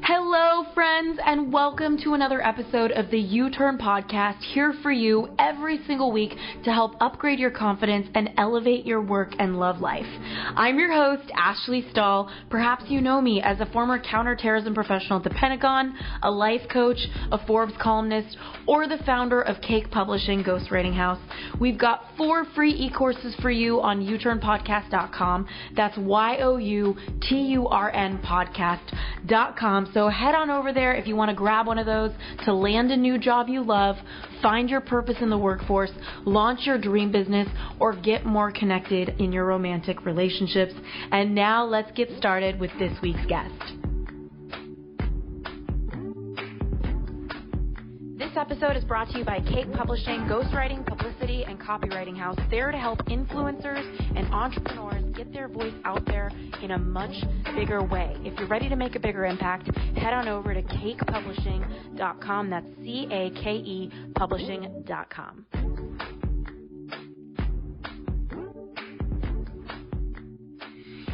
Hello, friends, and welcome to another episode of the U-Turn Podcast, here for you every single week to help upgrade your confidence and elevate your work and love life. I'm your host, Ashley Stahl. Perhaps you know me as a former counterterrorism professional at the Pentagon, a life coach, a Forbes columnist, or the founder of Cake Publishing Ghostwriting House. We've got 4 free e-courses for you on uturnpodcast.com. That's YOUTURN podcast.com. So head on over there if you want to grab one of those to land a new job you love, find your purpose in the workforce, launch your dream business, or get more connected in your romantic relationships. And now let's get started with this week's guest. This episode is brought to you by Cake Publishing, Ghostwriting, Publicity, and Copywriting House. There to help influencers and entrepreneurs get their voice out there in a much bigger way. If you're ready to make a bigger impact, head on over to cakepublishing.com. That's CAKE publishing.com.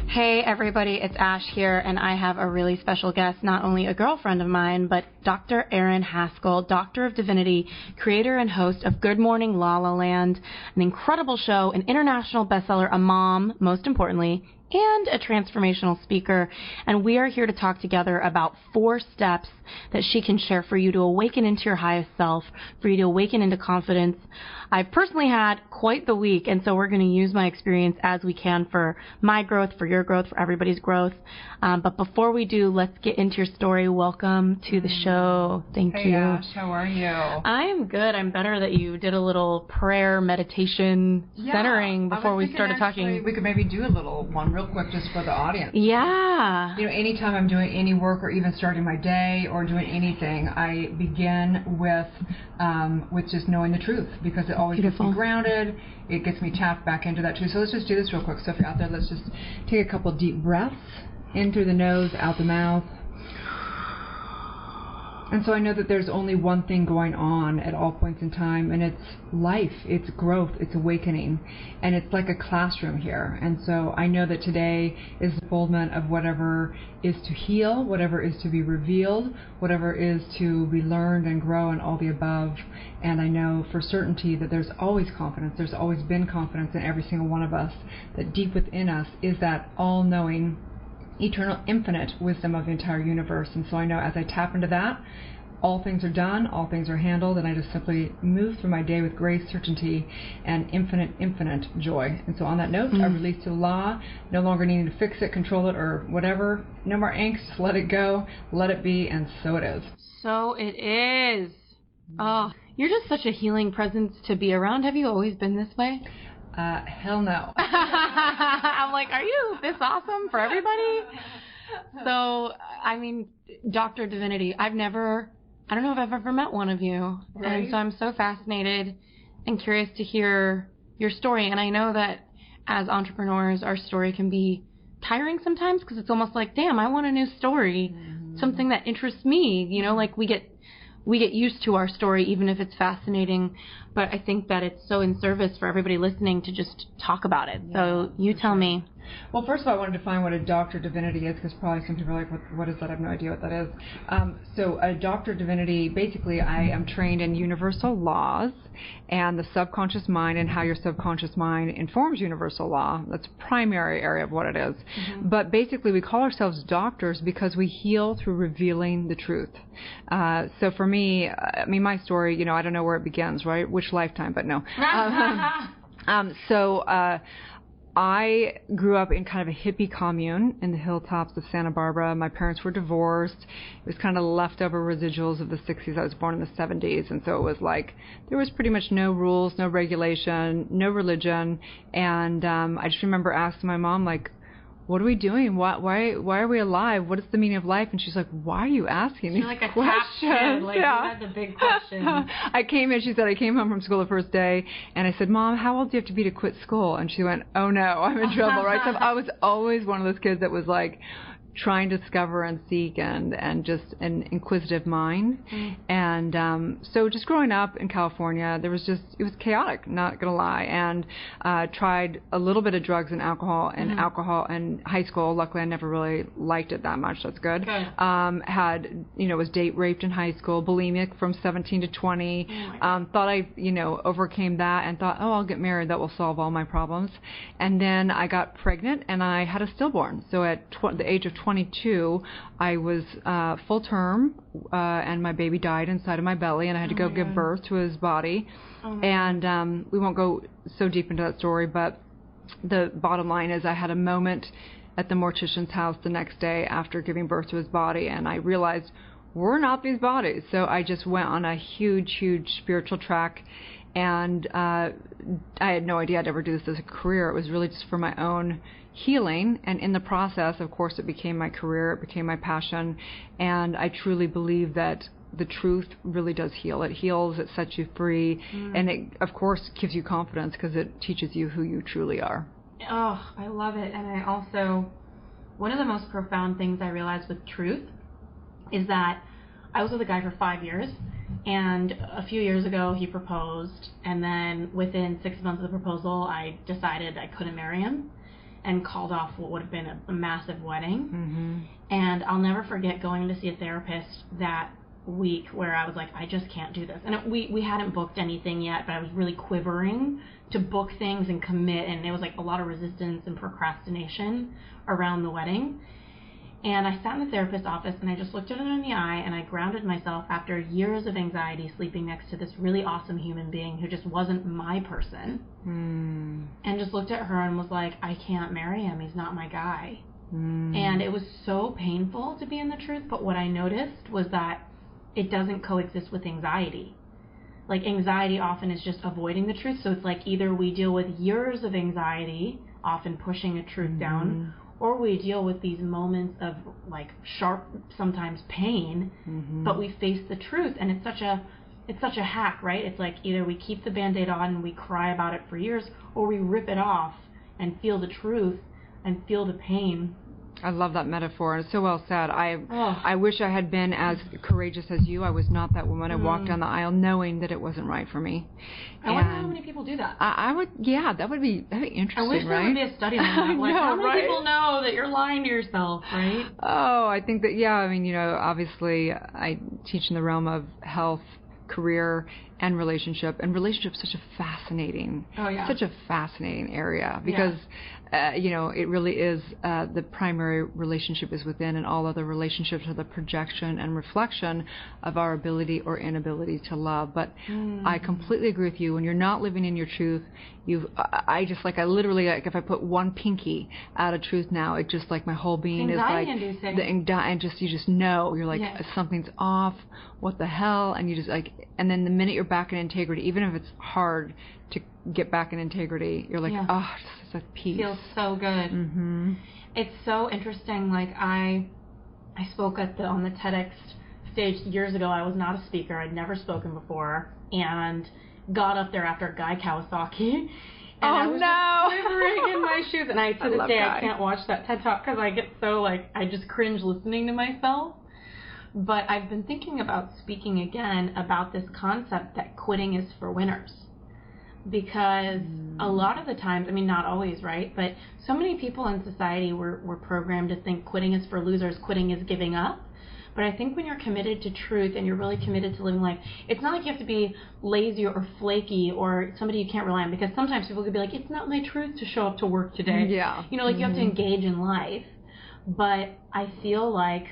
Hey everybody, it's Ash here, and I have a really special guest, not only a girlfriend of mine, but Dr. Erin Haskell, Doctor of Divinity, creator and host of Good Morning La La Land, an incredible show, an international bestseller, a mom, most importantly, and a transformational speaker. And we are here to talk together about 4 steps that she can share for you to awaken into your highest self, for you to awaken into confidence. I've personally had quite the week, and so we're going to use my experience as we can for my growth, for your growth, for everybody's growth. But before we do, let's get into your story. Welcome to the show. Thank you. Hey Ash, how are you? I am good. I'm better that you did a little prayer meditation centering before we started talking. We could maybe do a little one real quick just for the audience. Yeah. You know, anytime I'm doing any work or even starting my day or doing anything, I begin with just knowing the truth, because it always gets me grounded. It gets me tapped back into that truth. So let's just do this real quick. So if you're out there, let's just take a couple deep breaths in through the nose, out the mouth. And so I know that there's only one thing going on at all points in time, and it's life, it's growth, it's awakening, and it's like a classroom here. And so I know that today is the unfoldment of whatever is to heal, whatever is to be revealed, whatever is to be learned and grow, and all the above. And I know for certainty that there's always confidence, there's always been confidence in every single one of us, that deep within us is that all-knowing, eternal, infinite wisdom of the entire universe. And so I know as I tap into that, all things are done, all things are handled, and I just simply move through my day with great certainty and infinite joy. And so on that note, I release to the law, no longer needing to fix it, control it, or whatever. No more angst, let it go, let it be, and so it is. So it is. Oh, you're just such a healing presence to be around. Have you always been this way? Hell no. I'm like, are you this awesome for everybody? So, I mean, Dr. Divinity, I don't know if I've ever met one of you. Right. And so I'm so fascinated and curious to hear your story. And I know that as entrepreneurs, our story can be tiring sometimes, because it's almost like, damn, I want a new story, something that interests me. You know, like we get used to our story, even if it's fascinating. But I think that it's so in service for everybody listening to just talk about it. Yeah, so you tell me. Well, first of all, I wanted to define what a Doctor Divinity is, because probably some people are like, what is that? I have no idea what that is. So a Doctor Divinity, basically I am trained in universal laws and the subconscious mind and how your subconscious mind informs universal law. That's a primary area of what it is. Mm-hmm. But basically we call ourselves doctors because we heal through revealing the truth. So for me, my story, I don't know where it begins, right? Which lifetime, but no. I grew up in kind of a hippie commune in the hilltops of Santa Barbara. My parents were divorced. It was kind of leftover residuals of the 60s. I was born in the 70s, and so it was like there was pretty much no rules, no regulation, no religion. And I just remember asking my mom, like, what are we doing? Why are we alive? What is the meaning of life? And she's like, why are you asking these questions? You're like a captain. Like, you had the big question. She said, I came home from school the first day, and I said, Mom, how old do you have to be to quit school? And she went, oh no, I'm in trouble, right? So I was always one of those kids that was like, trying to discover and seek and just an inquisitive mind. And so just growing up in California, it was chaotic, not going to lie, and tried a little bit of drugs and alcohol in high school. Luckily, I never really liked it that much. That's good. Was date raped in high school, bulimic from 17 to 20. Thought I, overcame that and thought, I'll get married. That will solve all my problems. And then I got pregnant and I had a stillborn. So at the age of 22, I was full term, and my baby died inside of my belly, and I had to go give birth to his body. And we won't go so deep into that story, but the bottom line is I had a moment at the mortician's house the next day after giving birth to his body, and I realized we're not these bodies. So I just went on a huge, huge spiritual track, and I had no idea I'd ever do this as a career. It was really just for my own healing, and in the process, of course, it became my career, it became my passion, and I truly believe that the truth really does heal. It heals, it sets you free, and it, of course, gives you confidence because it teaches you who you truly are. Oh, I love it. And I also, one of the most profound things I realized with truth is that I was with a guy for 5 years, and a few years ago he proposed, and then within 6 months of the proposal I decided I couldn't marry him and called off what would have been a massive wedding. And I'll never forget going to see a therapist that week where I was like, I just can't do this. And we hadn't booked anything yet, but I was really quivering to book things and commit, and it was like a lot of resistance and procrastination around the wedding. And I sat in the therapist's office and I just looked at her in the eye and I grounded myself after years of anxiety sleeping next to this really awesome human being who just wasn't my person. And just looked at her and was like, I can't marry him. He's not my guy. And it was so painful to be in the truth, but what I noticed was that it doesn't coexist with anxiety. Like, anxiety often is just avoiding the truth. So it's like either we deal with years of anxiety, often pushing a truth down, or we deal with these moments of like sharp, sometimes pain, but we face the truth. And it's such a hack, right? It's like either we keep the Band-Aid on and we cry about it for years, or we rip it off and feel the truth and feel the pain. I love that metaphor. It's so well said. I wish I had been as courageous as you. I was not that woman. I walked down the aisle knowing that it wasn't right for me. I wonder how many people do that. That'd be interesting, I wish there would be a study on that. Like, how many people know that you're lying to yourself, right? Oh, I think that, obviously I teach in the realm of health, career, and relationship. And relationship is such a fascinating area because, it really is the primary relationship is within, and all other relationships are the projection and reflection of our ability or inability to love. But I completely agree with you. When you're not living in your truth, I literally, like, if I put one pinky out of truth now, it just like my whole being is like the anxiety, and you just know, you're like, something's off, what the hell, and you just like, and then the minute you're back in integrity, even if it's hard to get back in integrity, you're like, just a peace. Feels so good. It's so interesting. Like, I spoke on the TEDx stage years ago. I was not a speaker. I'd never spoken before, and got up there after Guy Kawasaki. And I was just quivering in my shoes. And to this day, I can't watch that TED Talk because I get so, I just cringe listening to myself. But I've been thinking about speaking again about this concept that quitting is for winners. Because a lot of the times, not always, right? But so many people in society were programmed to think quitting is for losers, quitting is giving up. But I think when you're committed to truth and you're really committed to living life, it's not like you have to be lazy or flaky or somebody you can't rely on. Because sometimes people could be like, it's not my truth to show up to work today. You have to engage in life. But I feel like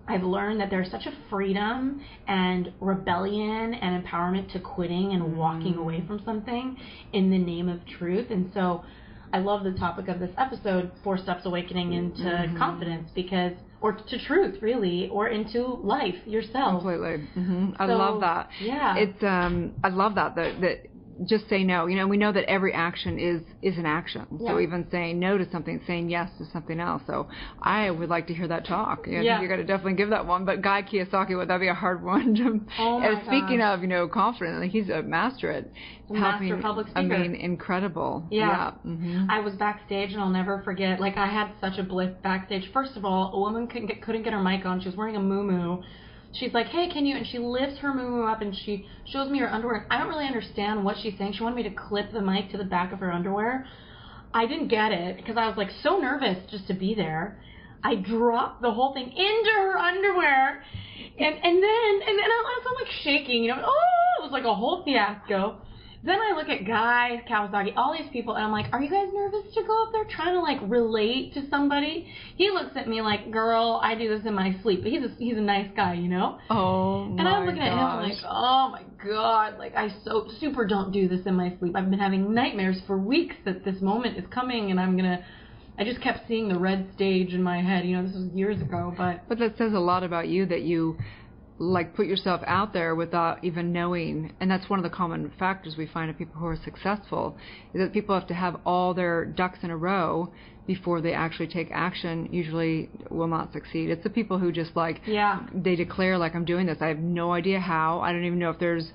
I've learned that there's such a freedom and rebellion and empowerment to quitting and walking away from something in the name of truth. And so I love the topic of this episode, 4 Steps Awakening into Confidence, or to truth, really, or into life yourself. Completely. I love that. Yeah. I love that just say no. We know that every action is an action. Yeah. So even saying no to something, saying yes to something else. So I would like to hear that talk. I think you're going to definitely give that one. But Guy Kiyosaki, would that be a hard one? Speaking of, confident, like he's a master at master public speaker. I mean, incredible. Yeah. Mm-hmm. I was backstage, and I'll never forget. Like, I had such a blip backstage. First of all, a woman couldn't get her mic on. She was wearing a muumuu. She's like, hey, can you? And she lifts her muumuu up and she shows me her underwear. I don't really understand what she's saying. She wanted me to clip the mic to the back of her underwear. I didn't get it because I was like so nervous just to be there. I dropped the whole thing into her underwear, and then I'm like shaking, it was like a whole fiasco. Then I look at Guy Kawasaki, all these people, and I'm like, are you guys nervous to go up there trying to, like, relate to somebody? He looks at me like, girl, I do this in my sleep. But he's a nice guy, Oh, my And I'm looking at him like, oh, my God. Like, I so super don't do this in my sleep. I've been having nightmares for weeks that this moment is coming, and I just kept seeing the red stage in my head. This was years ago, but that says a lot about you, that you put yourself out there without even knowing. And that's one of the common factors we find in people who are successful, is that people have to have all their ducks in a row before they actually take action, usually will not succeed. It's the people who just they declare I'm doing this. I have no idea how. I don't even know if there's,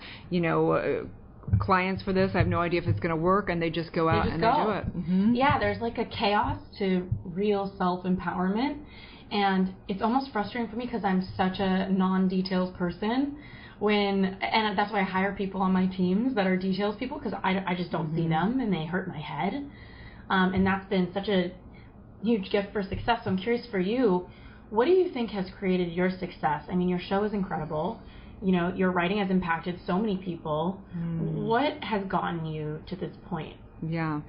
clients for this. I have no idea if it's going to work, and they just go out and they do it. Mm-hmm. Yeah, there's a chaos to real self-empowerment. And it's almost frustrating for me because I'm such a non-details person. And that's why I hire people on my teams that are details people, because I just don't see them and they hurt my head. And that's been such a huge gift for success. So I'm curious for you, what do you think has created your success? I mean, your show is incredible. Your writing has impacted so many people. What has gotten you to this point? Yeah.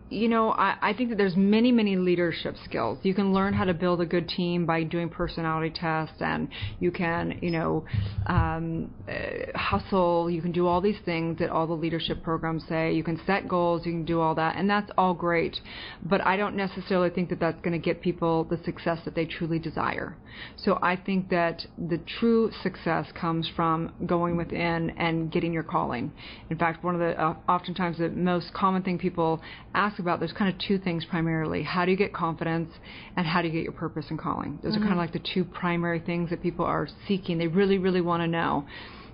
I think that there's many, many leadership skills. You can learn how to build a good team by doing personality tests, and you can, hustle. You can do all these things that all the leadership programs say. You can set goals. You can do all that, and that's all great. But I don't necessarily think that that's going to get people the success that they truly desire. So I think that the true success comes from going within and getting your calling. In fact, one of the oftentimes the most common thing people ask about, there's kind of two things primarily. How do you get confidence, and how do you get your purpose and calling? Those are kind of like the two primary things that people are seeking. They really, really want to know.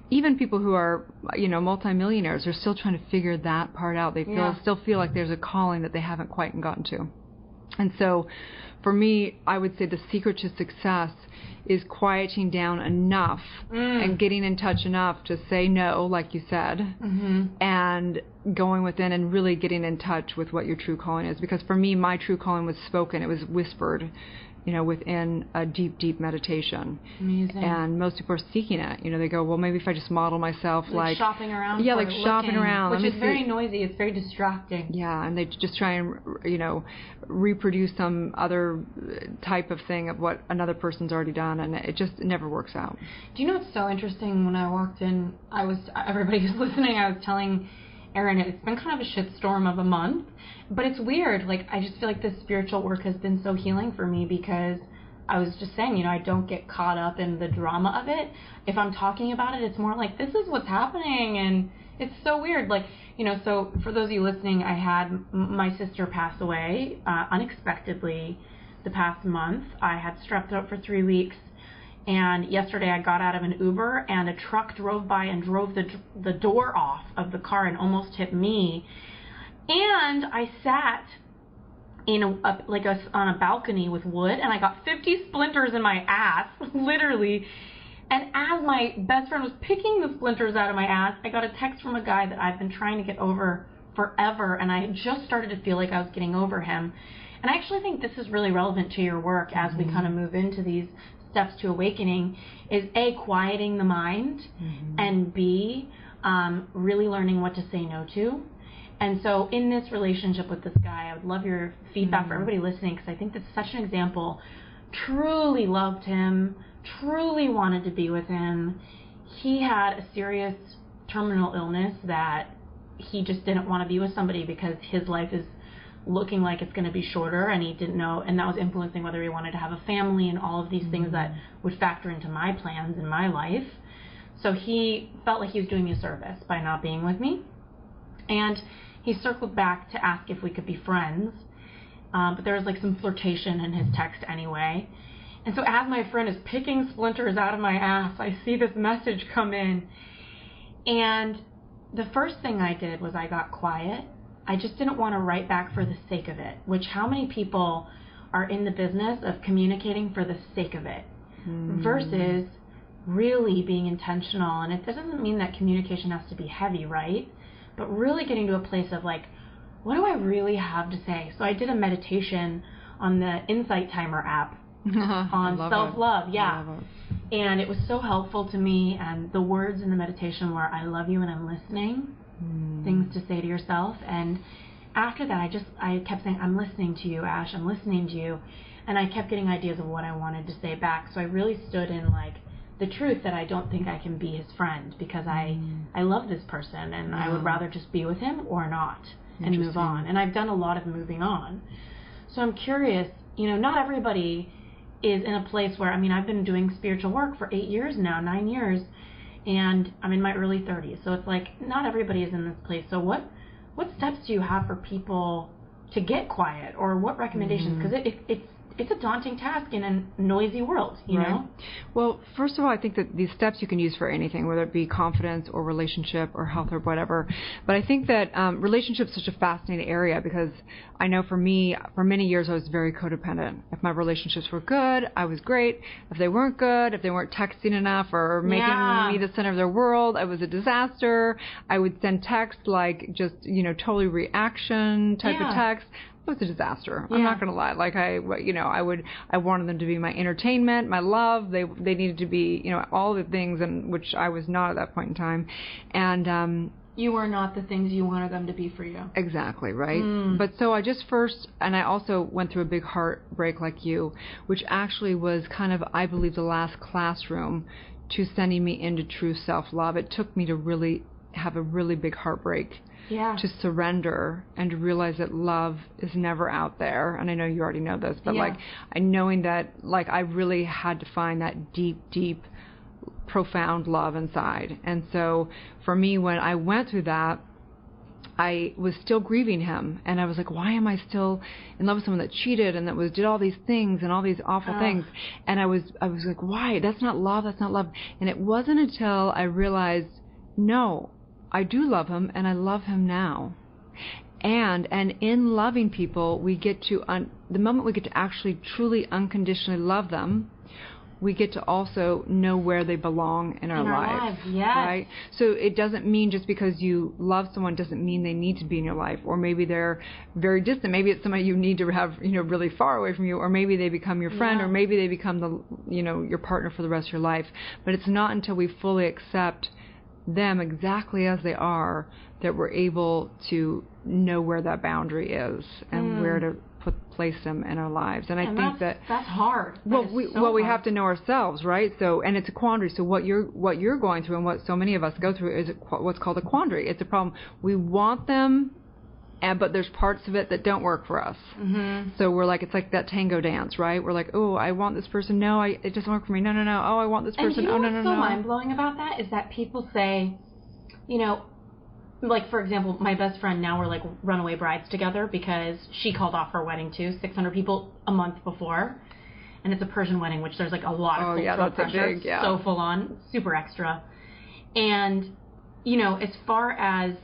Even people who are, multimillionaires are still trying to figure that part out. They still feel like there's a calling that they haven't quite gotten to. And so for me, I would say the secret to success is quieting down enough and getting in touch enough to say no, like you said, and going within and really getting in touch with what your true calling is. Because for me, my true calling was spoken. It was whispered, within a deep, deep meditation. Amazing. And most people are seeking it. They go, well, maybe if I just model myself like shopping around. Yeah, shopping around. Which is very noisy. It's very distracting. Yeah, and they just try and, reproduce some other type of thing of what another person's already done, and it never works out. Do you know what's so interesting? When I walked in, everybody who's listening, I was telling Erin, it's been kind of a shitstorm of a month, but it's weird. I just feel like this spiritual work has been so healing for me, because I was just saying, I don't get caught up in the drama of it. If I'm talking about it, it's more like, this is what's happening, and it's so weird. So for those of you listening, I had my sister pass away unexpectedly the past month. I had strep throat for 3 weeks. And yesterday I got out of an Uber, and a truck drove by and drove the door off of the car and almost hit me. And I sat on a balcony with wood, and I got 50 splinters in my ass, literally. And as my best friend was picking the splinters out of my ass, I got a text from a guy that I've been trying to get over forever, and I had just started to feel like I was getting over him. And I actually think this is really relevant to your work as we kind of move into these steps to awakening, is A, quieting the mind, and B, really learning what to say no to. And so in this relationship with this guy, I would love your feedback for everybody listening, because I think that's such an example. Truly loved him, truly wanted to be with him. He had a serious terminal illness that he just didn't want to be with somebody because his life is looking like it's going to be shorter, and he didn't know, and that was influencing whether he wanted to have a family and all of these things that would factor into my plans in my life. So he felt like he was doing me a service by not being with me. And he circled back to ask if we could be friends. But there was like some flirtation in his text anyway. And so as my friend is picking splinters out of my ass, I see this message come in. And the first thing I did was I got quiet. I just didn't want to write back for the sake of it, which how many people are in the business of communicating for the sake of it versus really being intentional. And it doesn't mean that communication has to be heavy, right? But really getting to a place of like, what do I really have to say? So I did a meditation on the Insight Timer app on self-love. Yeah. And it was so helpful to me. And the words in the meditation were, I love you and I'm listening. Things to say to yourself. And after that, I kept saying, I'm listening to you, Ash. I'm listening to you. And I kept getting ideas of what I wanted to say back. So I really stood in like the truth that I don't think I can be his friend because I love this person and I would rather just be with him or not and move on. And I've done a lot of moving on. So I'm curious, not everybody is in a place where, I've been doing spiritual work for 8 years now, 9 years, and I'm in my early 30s. So it's like not everybody is in this place. So what steps do you have for people to get quiet, or what recommendations? Because it's a daunting task in a noisy world, you know? Well, first of all, I think that these steps you can use for anything, whether it be confidence or relationship or health or whatever. But I think that relationship is such a fascinating area because I know for me, for many years, I was very codependent. If my relationships were good, I was great. If they weren't good, if they weren't texting enough or making me the center of their world, I was a disaster. I would send texts like just, totally reaction type of text. It was a disaster. I'm not going to lie. Like I wanted them to be my entertainment, my love. They needed to be, all the things, and which I was not at that point in time. And you were not the things you wanted them to be for you. Exactly, right? But so I just and I also went through a big heartbreak like you, which actually was kind of, I believe, the last classroom to sending me into true self-love. It took me to really have a really big heartbreak. To surrender and to realize that love is never out there. And I know you already know this, but knowing that I really had to find that deep, deep, profound love inside. And so for me, when I went through that, I was still grieving him, and I was like, why am I still in love with someone that cheated and that did all these things and all these awful things? And I was like, why? That's not love. That's not love. And it wasn't until I realized, no, I do love him, and I love him now. And in loving people, we get to, the moment we get to actually truly unconditionally love them, we get to also know where they belong in our lives. Right? So it doesn't mean just because you love someone doesn't mean they need to be in your life, or maybe they're very distant. Maybe it's somebody you need to have, really far away from you, or maybe they become your friend, or maybe they become your partner for the rest of your life. But it's not until we fully accept them exactly as they are that we're able to know where that boundary is and where to place them in our lives. And I think that's hard. We have to know ourselves, right? So, and it's a quandary. So what you're going through and what so many of us go through is what's called a quandary. It's a problem. We want them, but there's parts of it that don't work for us. So we're like, it's like that tango dance, right? We're like, oh, I want this person. No, it doesn't work for me. No. Oh, I want this person. And no. What's so mind-blowing about that is that people say, like, for example, my best friend, now we're like runaway brides together because she called off her wedding too, 600 people a month before. And it's a Persian wedding, which there's like a lot of cultural pressure. So full on, super extra. And, as far as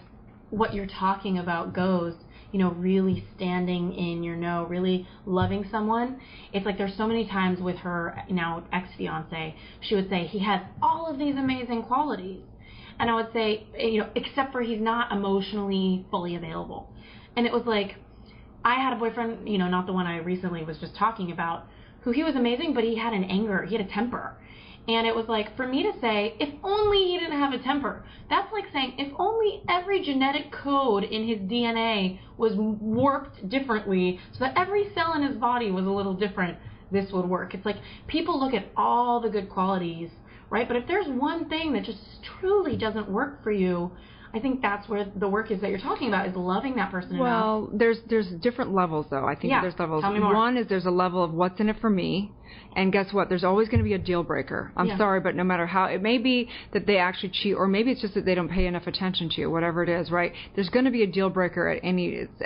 what you're talking about goes, really standing in your no, really loving someone. It's like there's so many times with her now ex-fiance, she would say, he has all of these amazing qualities. And I would say, except for he's not emotionally fully available. And it was like, I had a boyfriend, not the one I recently was just talking about, who he was amazing, but he had an anger, he had a temper. And it was like, for me to say, if only he didn't have a temper, that's like saying, if only every genetic code in his DNA was warped differently so that every cell in his body was a little different, this would work. It's like, people look at all the good qualities, right? But if there's one thing that just truly doesn't work for you, I think that's where the work is that you're talking about, is loving that person enough. Well, there's different levels, though. I think there's levels. Tell me more. One is there's a level of what's in it for me. And guess what? There's always going to be a deal breaker. I'm sorry, but no matter how, it may be that they actually cheat, or maybe it's just that they don't pay enough attention to you, whatever it is, right? There's going to be a deal breaker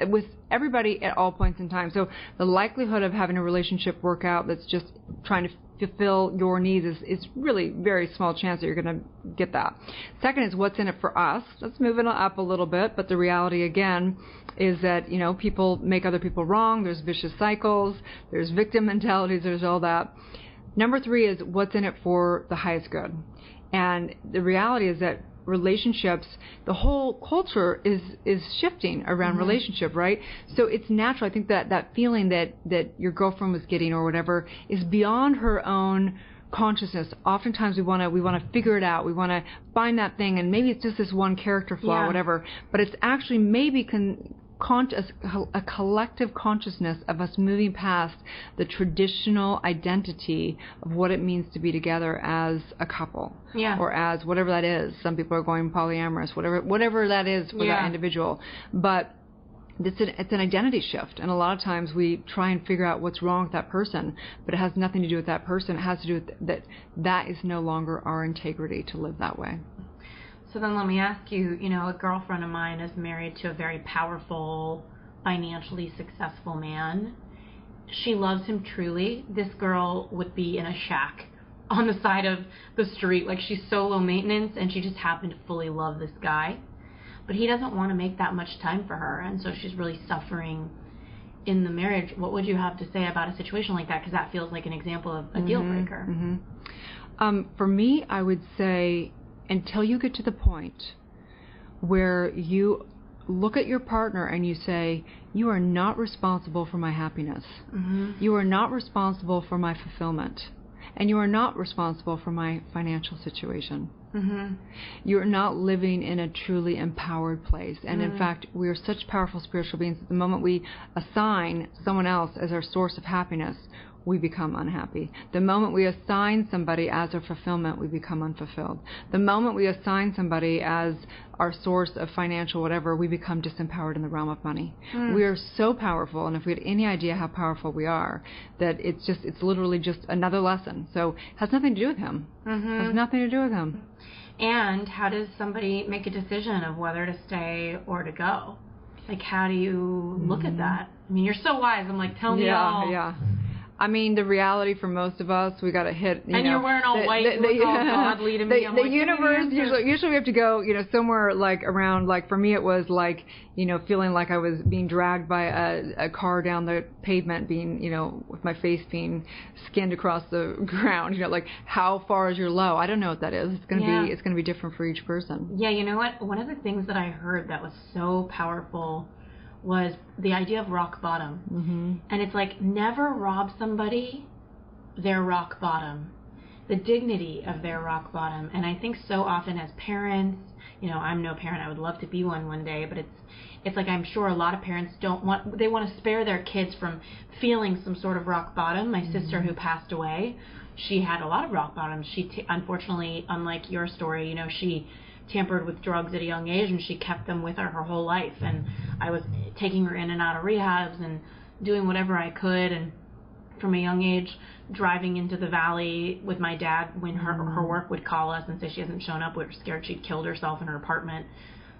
with everybody at all points in time. So the likelihood of having a relationship work out that's just trying to fulfill your needs is really very small chance that you're going to get that. Second is what's in it for us. Let's move it up a little bit, but the reality again is that, people make other people wrong. There's vicious cycles. There's victim mentalities. There's all that. Number 3 is what's in it for the highest good. And the reality is that relationships, the whole culture is shifting around relationship, right? So it's natural. I think that feeling that your girlfriend was getting or whatever is beyond her own consciousness. Oftentimes we want to figure it out. We want to find that thing, and maybe it's just this one character flaw, whatever. But it's actually maybe a collective consciousness of us moving past the traditional identity of what it means to be together as a couple, or as whatever that is. Some people are going polyamorous, whatever that is for that individual. But it's an identity shift, and a lot of times we try and figure out what's wrong with that person, but it has nothing to do with that person. It has to do with that is no longer our integrity to live that way. So then let me ask you, a girlfriend of mine is married to a very powerful, financially successful man. She loves him truly. This girl would be in a shack on the side of the street. Like, she's so low maintenance, and she just happened to fully love this guy. But he doesn't want to make that much time for her, and so she's really suffering in the marriage. What would you have to say about a situation like that? Because that feels like an example of a deal breaker. For me, I would say, until you get to the point where you look at your partner and you say, you are not responsible for my happiness. You are not responsible for my fulfillment. And you are not responsible for my financial situation. You're not living in a truly empowered place. And in fact, we are such powerful spiritual beings that the moment we assign someone else as our source of happiness, we become unhappy. The moment we assign somebody as our fulfillment, we become unfulfilled. The moment we assign somebody as our source of financial whatever, we become disempowered in the realm of money. We are so powerful, and if we had any idea how powerful we are, that it's literally just another lesson. So it has nothing to do with him. It has nothing to do with him. And how does somebody make a decision of whether to stay or to go? Like, how do you look at that? I mean, you're so wise. I'm like, tell me all. Yeah. I mean, the reality for most of us, we got to hit. You're wearing all white. You look all godly to me. The universe usually we have to go, somewhere like around. Like for me, it was like, feeling like I was being dragged by a car down the pavement, being, with my face being skinned across the ground. Like how far is your low? I don't know what that is. It's gonna be different for each person. Yeah, you know what? One of the things that I heard that was so powerful was the idea of rock bottom. And it's like, never rob somebody their rock bottom, the dignity of their rock bottom. And I think so often as parents, I'm no parent, I would love to be one day, but it's like, I'm sure a lot of parents they want to spare their kids from feeling some sort of rock bottom. My sister who passed away, she had a lot of rock bottoms. She unfortunately, unlike your story, she tampered with drugs at a young age, and she kept them with her whole life. And I was taking her in and out of rehabs and doing whatever I could, and from a young age driving into the valley with my dad when her work would call us and say she hasn't shown up. We were scared she'd killed herself in her apartment.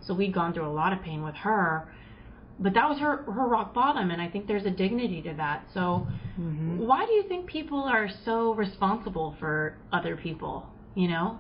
So we'd gone through a lot of pain with her, but that was her rock bottom, and I think there's a dignity to that. So why do you think people are so responsible for other people,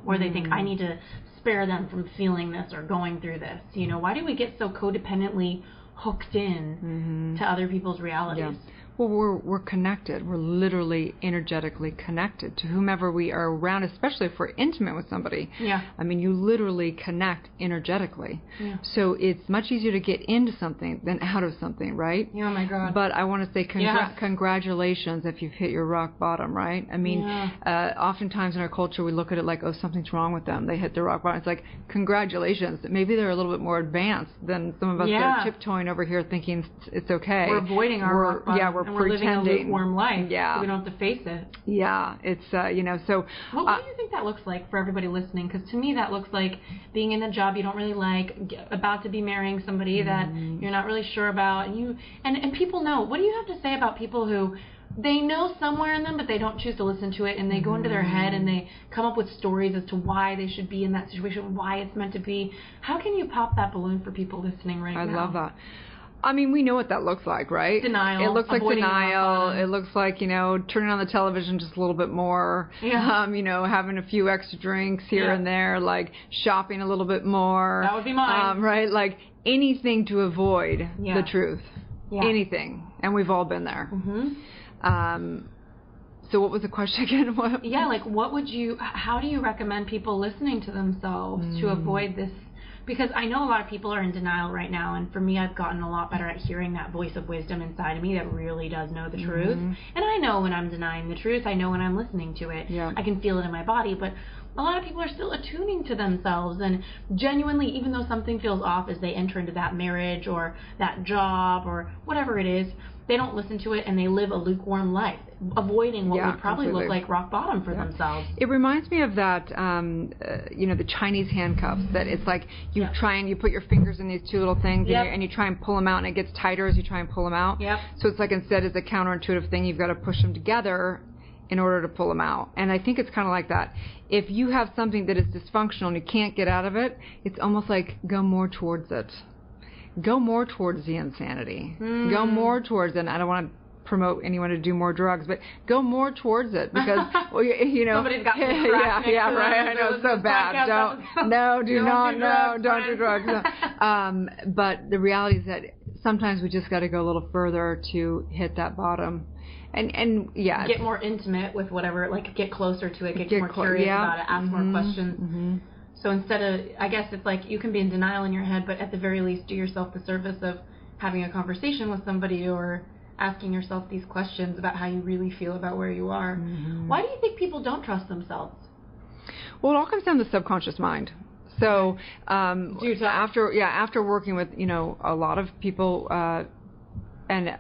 where they think, I need to spare them from feeling this or going through this? Why do we get so codependently hooked in to other people's realities? Well, we're connected. We're literally energetically connected to whomever we are around, especially if we're intimate with somebody. I mean, you literally connect energetically. So it's much easier to get into something than out of something, right? Oh my God. But I want to say congratulations if you've hit your rock bottom, right? I mean, oftentimes in our culture we look at it like, oh, something's wrong with them. They hit their rock bottom. It's like, congratulations. Maybe they're a little bit more advanced than some of us that are tiptoeing over here thinking it's okay. We're avoiding our rock bottom. We're we're and pretending. We're living a lukewarm life. Yeah. So we don't have to face it. Yeah. It's, so. What do you think that looks like for everybody listening? Because to me, that looks like being in a job you don't really like, about to be marrying somebody that you're not really sure about. And people know. What do you have to say about people who they know somewhere in them, but they don't choose to listen to it, and they go into their head and they come up with stories as to why they should be in that situation, why it's meant to be? How can you pop that balloon for people listening now? I love that. I mean, we know what that looks like, right? Denial. It looks like denial. Fun. It looks like, turning on the television just a little bit more. Yeah. Having a few extra drinks here and there, like shopping a little bit more. That would be mine. Right? Like anything to avoid the truth. Yeah. Anything. And we've all been there. So what was the question again? How do you recommend people listening to themselves to avoid this? Because I know a lot of people are in denial right now, and for me, I've gotten a lot better at hearing that voice of wisdom inside of me that really does know the truth. And I know when I'm denying the truth. I know when I'm listening to it. Yeah. I can feel it in my body, but a lot of people are still attuning to themselves, and genuinely, even though something feels off as they enter into that marriage or that job or whatever it is, they don't listen to it, and they live a lukewarm life, avoiding what would probably look like rock bottom for themselves. It reminds me of that, the Chinese handcuffs, that it's like you try and you put your fingers in these two little things and you try and pull them out, and it gets tighter as you try and pull them out. So it's like, instead, as a counterintuitive thing, you've got to push them together in order to pull them out. And I think it's kind of like that. If you have something that is dysfunctional and you can't get out of it, it's almost like go more towards it. Go more towards the insanity. Go more towards it. And I don't want to promote anyone to do more drugs, but go more towards it, because somebody's got right. I know, it's so bad. Don't do drugs. But the reality is that sometimes we just got to go a little further to hit that bottom. And get more intimate with whatever, like get closer to it, get more curious about it, ask more questions. So instead of, I guess it's like you can be in denial in your head, but at the very least do yourself the service of having a conversation with somebody or asking yourself these questions about how you really feel about where you are. Why do you think people don't trust themselves? Well, it all comes down to the subconscious mind. So after working with a lot of people and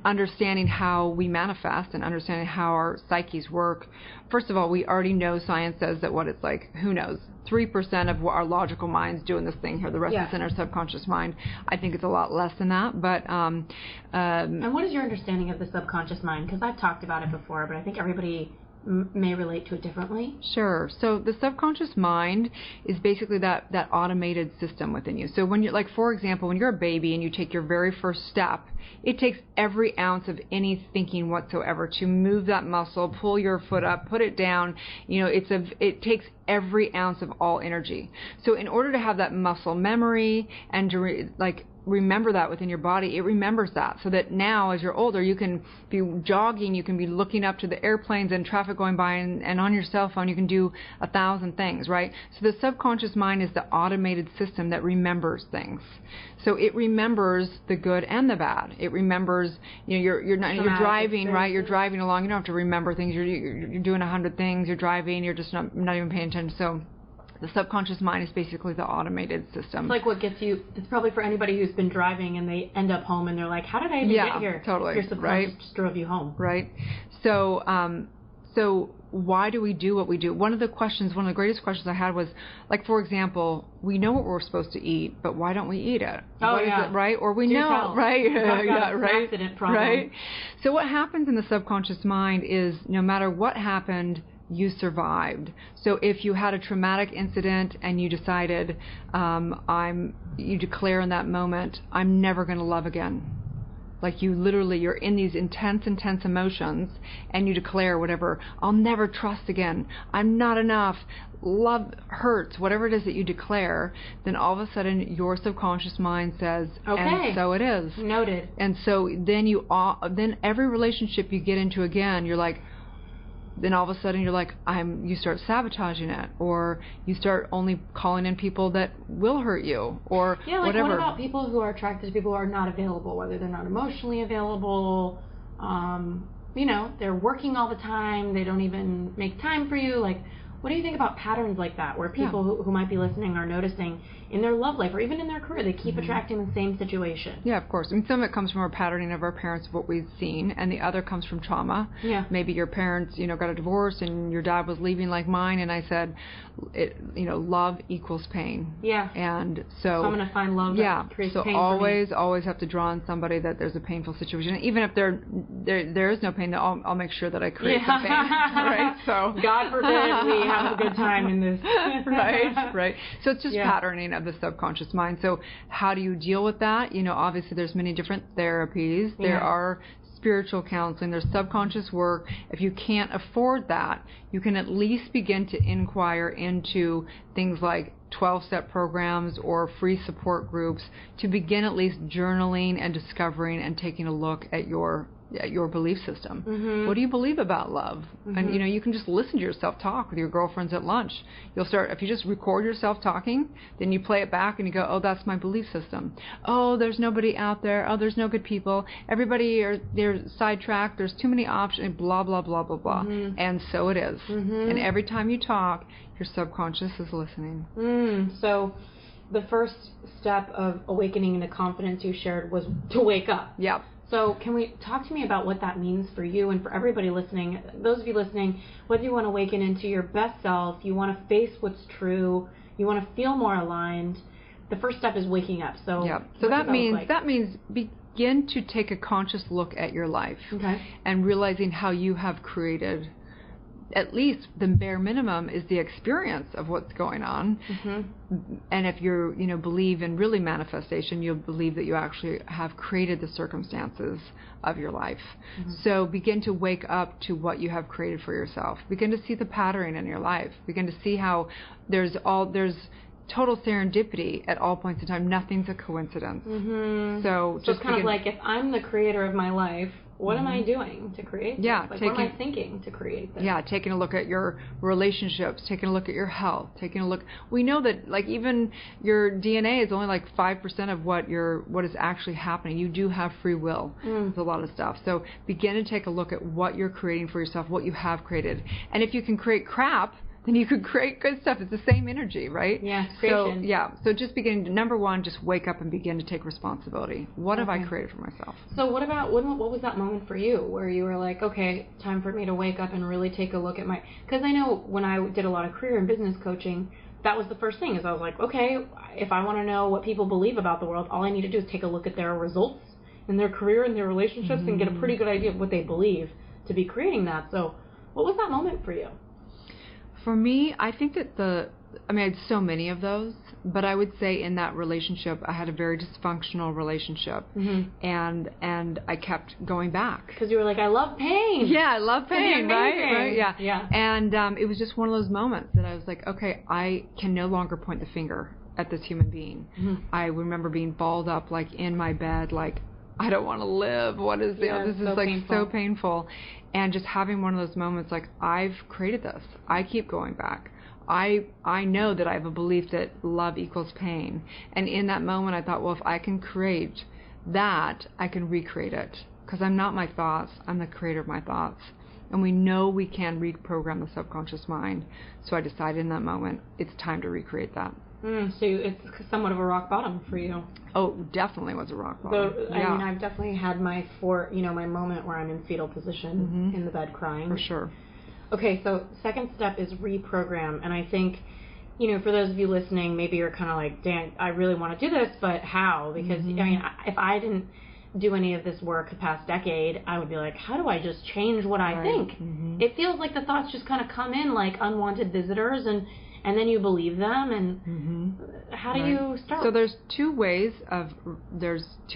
understanding how we manifest and understanding how our psyches work, first of all, we already know, science says that what it's like, who knows, 3% of our logical mind's doing this thing here. The rest is in our subconscious mind. I think it's a lot less than that. But and what is your understanding of the subconscious mind? Because I've talked about it before, but I think everybody may relate to it differently. Sure. So the subconscious mind is basically that automated system within you. So when you're, like, for example, when you're a baby and you take your very first step, it takes every ounce of any thinking whatsoever to move that muscle, pull your foot up, put it down. It takes every ounce of all energy. So in order to have that muscle memory and to remember that within your body, it remembers that, so that now as you're older, you can be jogging, you can be looking up to the airplanes and traffic going by, and on your cell phone you can do 1,000 things, right? So the subconscious mind is the automated system that remembers things. So it remembers the good and the bad. It remembers, you're driving, right? You're driving along, you don't have to remember things. You're doing 100 things. You're driving. You're just not even paying attention. So the subconscious mind is basically the automated system. It's like what gets you, it's probably for anybody who's been driving and they end up home and they're like, how did I even get here? Totally. Your subconscious just drove you home. Right. So why do we do what we do? One of the greatest questions I had was, like, for example, we know what we're supposed to eat, but why don't we eat it? Oh, Is it, right? Or we know, right? Right. Accident problem. Right. So what happens in the subconscious mind is, no matter what happened, you survived. So if you had a traumatic incident and you decided, you declare in that moment, I'm never going to love again. Like you're in these intense emotions, and you declare whatever, I'll never trust again, I'm not enough, love hurts, whatever it is that you declare, then all of a sudden your subconscious mind says, okay, and so it is. Noted. And so then every relationship you get into again, you're like, then all of a sudden you're like, you start sabotaging it, or you start only calling in people that will hurt you, or whatever. What about people who are attracted to people who are not available, whether they're not emotionally available, they're working all the time, they don't even make time for you, like, what do you think about patterns like that, where people who might be listening are noticing in their love life or even in their career, they keep attracting the same situation? Yeah, of course. I mean, some of it comes from our patterning of our parents, of what we've seen, and the other comes from trauma. Yeah. Maybe your parents, got a divorce and your dad was leaving like mine, and I said, love equals pain. Yeah. And so I'm going to find love that creates pain always, for me. always have to draw on somebody that there's a painful situation. And even if there is no pain, I'll make sure that I create the pain. Right? So God forbid we have a good time in this. Right. So it's just patterning of the subconscious mind. So how do you deal with that? Obviously there's many different therapies. There are spiritual counseling, there's subconscious work. If you can't afford that, you can at least begin to inquire into things like 12-step programs or free support groups to begin at least journaling and discovering and taking a look at your belief system. What do you believe about love? And you can just listen to yourself talk with your girlfriends at lunch. You'll start, if you just record yourself talking, then you play it back and you go, oh, that's my belief system. Oh, there's nobody out there. Oh, there's no good people. Everybody they're sidetracked. There's too many options. Blah blah blah blah blah. And so it is. And every time you talk, your subconscious is listening. So the first step of awakening into confidence you shared was to wake up. Yep. So can we talk to me about what that means for you and for everybody listening? Those of you listening, whether you want to awaken into your best self, you want to face what's true, you want to feel more aligned, the first step is waking up. So that means begin to take a conscious look at your life and realizing how you have created. At least the bare minimum is the experience of what's going on. And if you believe in really manifestation, you'll believe that you actually have created the circumstances of your life. So begin to wake up to what you have created for yourself. Begin to see the pattern in your life. Begin to see how there's total serendipity at all points in time. Nothing's a coincidence. So it's kind of like, if I'm the creator of my life, what am I doing to create this? What am I thinking to create this? Yeah, taking a look at your relationships, taking a look at your health, we know that even your DNA is only 5% of what is actually happening. You do have free will with a lot of stuff. So begin to take a look at what you're creating for yourself, what you have created. And if you can create crap, then you could create good stuff. It's the same energy, right? Yeah, creation. So just begin to, number one, just wake up and begin to take responsibility. What have I created for myself? So what was that moment for you where you were like, okay, time for me to wake up and really take a look at because I know when I did a lot of career and business coaching, that was the first thing, is I was like, okay, if I want to know what people believe about the world, all I need to do is take a look at their results in their career and their relationships and get a pretty good idea of what they believe to be creating that. So what was that moment for you? For me, I think that I had so many of those, but I would say in that relationship, I had a very dysfunctional relationship, and I kept going back. Because you were like, I love pain. Yeah, I love pain, right? Yeah. And it was just one of those moments that I was like, okay, I can no longer point the finger at this human being. I remember being balled up, in my bed, I don't want to live. What is this? This is painful. So painful. And just having one of those moments, I've created this. I keep going back. I know that I have a belief that love equals pain. And in that moment, I thought, well, if I can create that, I can recreate it. Because I'm not my thoughts. I'm the creator of my thoughts. And we know we can reprogram the subconscious mind. So I decided in that moment, it's time to recreate that. So it's somewhat of a rock bottom for you. Oh, definitely was a rock bottom. So, I've definitely had my moment where I'm in fetal position in the bed crying. For sure. Okay, so second step is reprogram. And I think, for those of you listening, maybe you're kind of like, Dan, I really want to do this, but how? Because, if I didn't do any of this work the past decade, I would be like, how do I just change what I think? It feels like the thoughts just kind of come in like unwanted visitors, and then you believe them, and how do you start? So there's two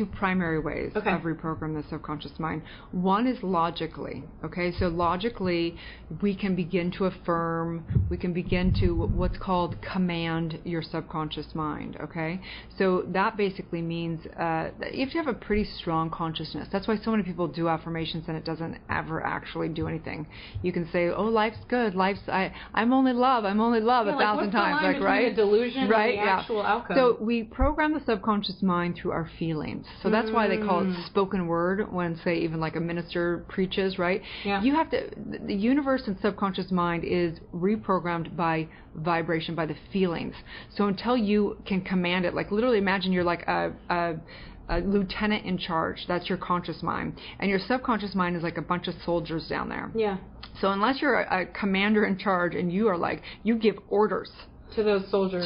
primary ways of reprogramming the subconscious mind. One is logically, okay? So logically, we can begin to affirm, we can begin to what's called command your subconscious mind, okay? So that basically means you have to have a pretty strong consciousness. That's why so many people do affirmations and it doesn't ever actually do anything. You can say, oh, life's good, I'm only love, 1,000 times, like, right? The delusion right? and the actual outcome. So we program the subconscious mind through our feelings. So that's why they call it spoken word when, say, even like a minister preaches, right? Yeah. You have to, the universe and subconscious mind is reprogrammed by vibration, by the feelings. So until you can command it, like literally imagine you're like a lieutenant in charge. That's your conscious mind. And your subconscious mind is like a bunch of soldiers down there. Yeah. So unless you're a commander in charge and you are like, you give orders to those soldiers,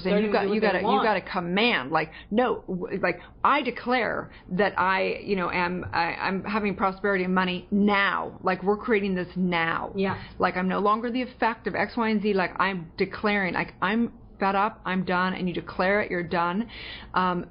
and you got to command, like, no, like, I declare that I'm having prosperity and money now, like, we're creating this now. Yeah. Like, I'm no longer the effect of X, Y, and Z. Like, I'm declaring, like, I'm fed up, I'm done, and you declare it, you're done.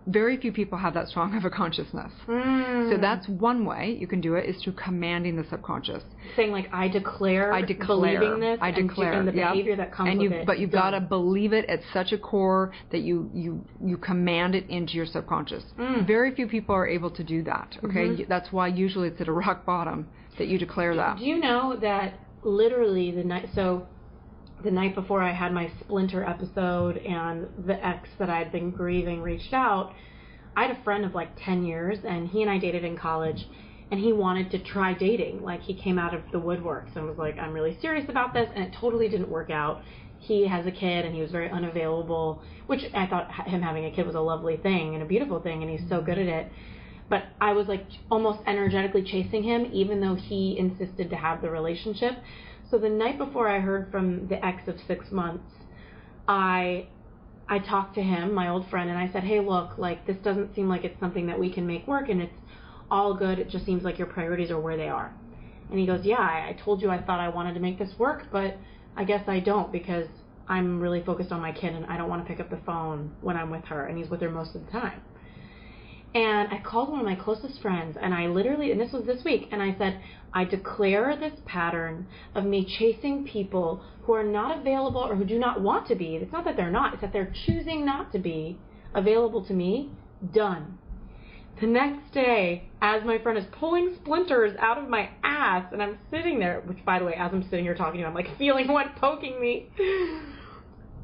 Very few people have that strong of a consciousness. So that's one way you can do it, is through commanding the subconscious. Saying, like, I declare believing this, and the behavior that comes with it. But you've got to believe it at such a core that you command it into your subconscious. Very few people are able to do that, okay? That's why usually it's at a rock bottom that you declare that. Do you know that literally the night before I had my splinter episode and the ex that I had been grieving reached out, I had a friend of like 10 years, and he and I dated in college, and he wanted to try dating. Like, he came out of the woodworks and was like, I'm really serious about this, and it totally didn't work out. He has a kid, and he was very unavailable, which I thought him having a kid was a lovely thing and a beautiful thing, and he's so good at it. But I was like almost energetically chasing him, even though he insisted to have the relationship. So the night before I heard from the ex of 6 months, I talked to him, my old friend, and I said, hey, look, like, this doesn't seem like it's something that we can make work, and it's all good. It just seems like your priorities are where they are. And he goes, yeah, I told you I thought I wanted to make this work, but I guess I don't, because I'm really focused on my kid, and I don't want to pick up the phone when I'm with her, and he's with her most of the time. And I called one of my closest friends, and I literally, and this was this week, and I said, I declare this pattern of me chasing people who are not available or who do not want to be. It's not that they're not, it's that they're choosing not to be available to me. Done. The next day, as my friend is pulling splinters out of my ass, and I'm sitting there, which, by the way, as I'm sitting here talking to you, I'm like feeling one poking me.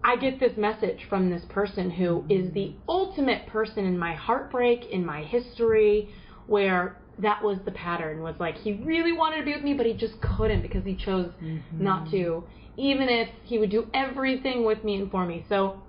I get this message from this person who is the ultimate person in my heartbreak, in my history, where that was the pattern, was like, he really wanted to be with me, but he just couldn't because he chose not to, even if he would do everything with me and for me. So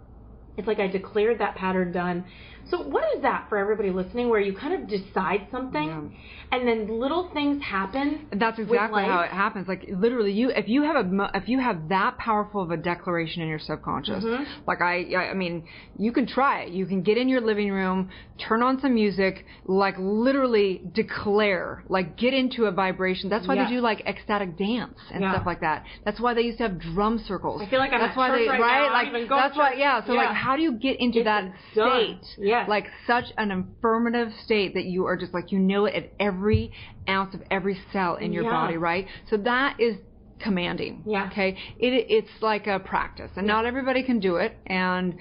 it's like I declared that pattern done. So what is that for everybody listening, where you kind of decide something and then little things happen? That's exactly how it happens. Like, literally, if you have that powerful of a declaration in your subconscious, like I mean, you can try it. You can get in your living room, turn on some music, like literally declare, like get into a vibration. That's why they do like ecstatic dance and stuff like that. That's why they used to have drum circles. I feel like I'm at church right now. Like that's why. So like, how do you get into that state? Like such an affirmative state that you are just like, you know it at every ounce of every cell in your body, right? So that is commanding. Okay. It's like a practice, and not everybody can do it. And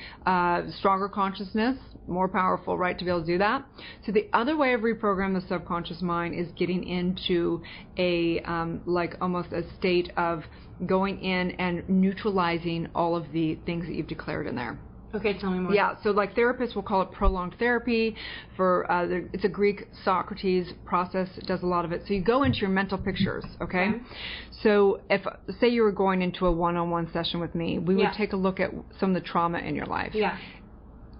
stronger consciousness, more powerful, right, to be able to do that. So the other way of reprogramming the subconscious mind is getting into a like almost a state of going in and neutralizing all of the things that you've declared in there. Okay, tell me more. Yeah, so like therapists will call it prolonged therapy. It's a Greek Socrates process. It does a lot of it. So you go into your mental pictures, okay? So if, say you were going into a one-on-one session with me, we would take a look at some of the trauma in your life.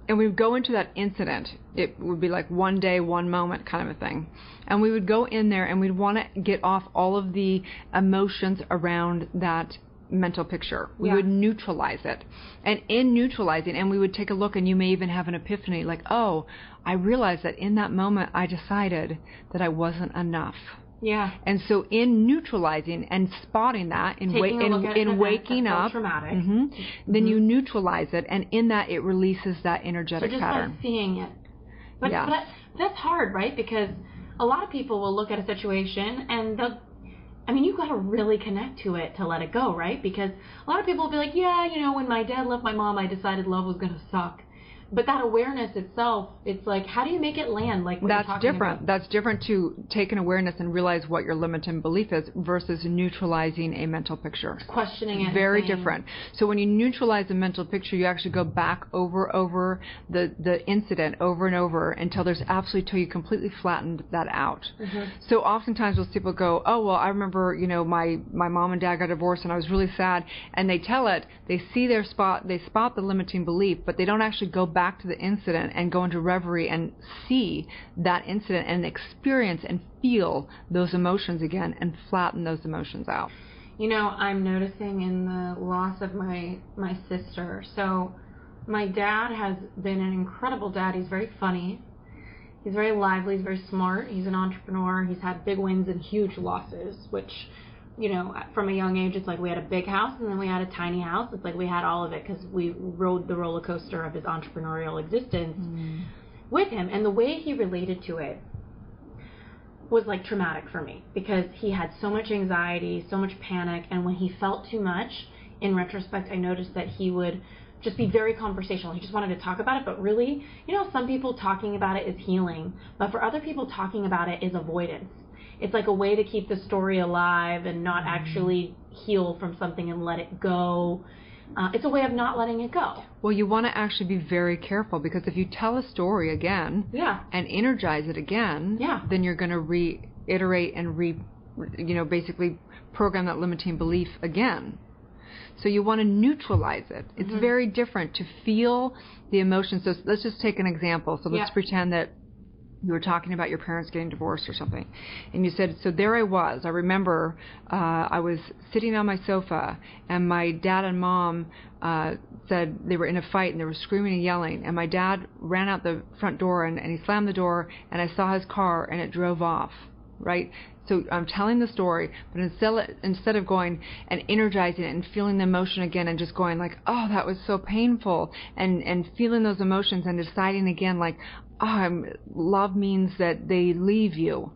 And we would go into that incident. It would be like one day, one moment kind of a thing. And we would go in there and we'd want to get off all of the emotions around that mental picture. We would neutralize it. And in neutralizing, and we would take a look, and you may even have an epiphany, like, oh, I realized that in that moment I decided that I wasn't enough. And so in neutralizing and spotting that, in waking up, then you neutralize it, and in that it releases that energetic pattern. By seeing it. But that's hard, right? Because a lot of people will look at a situation and you've got to really connect to it to let it go, right? Because a lot of people will be like, when my dad left my mom, I decided love was going to suck. But that awareness itself, it's like, how do you make it land? Like what that's you're talking different. about? That's different to take an awareness and realize what your limiting belief is versus neutralizing a mental picture. Questioning it. Very different. So when you neutralize a mental picture, you actually go back over the incident over and over until there's absolutely, till you completely flattened that out. So oftentimes those people go, oh, well, I remember, you know, my mom and dad got divorced and I was really sad, and they tell it, they see they spot the limiting belief, but they don't actually go back to the incident and go into reverie and see that incident and experience and feel those emotions again and flatten those emotions out. You know, I'm noticing in the loss of my sister. So my dad has been an incredible dad. He's very funny. He's very lively. He's very smart. He's an entrepreneur. He's had big wins and huge losses, which, you know, from a young age, it's like we had a big house and then we had a tiny house. It's like we had all of it because we rode the roller coaster of his entrepreneurial existence with him. And the way he related to it was like traumatic for me because he had so much anxiety, so much panic. And when he felt too much, in retrospect, I noticed that he would just be very conversational. He just wanted to talk about it. But really, you know, some people talking about it is healing. But for other people, talking about it is avoidance. It's like a way to keep the story alive and not actually heal from something and let it go. It's a way of not letting it go. Well, you want to actually be very careful because if you tell a story again and energize it again, then you're going to reiterate and basically program that limiting belief again. So you want to neutralize it. It's very different to feel the emotions. So let's just take an example. So let's pretend that you were talking about your parents getting divorced or something. And you said, so there I was. I remember I was sitting on my sofa and my dad and mom said they were in a fight and they were screaming and yelling. And my dad ran out the front door and he slammed the door and I saw his car and it drove off, right? So I'm telling the story, but instead of going and energizing it and feeling the emotion again and just going like, oh, that was so painful, and feeling those emotions and deciding again like, oh, love means that they leave you.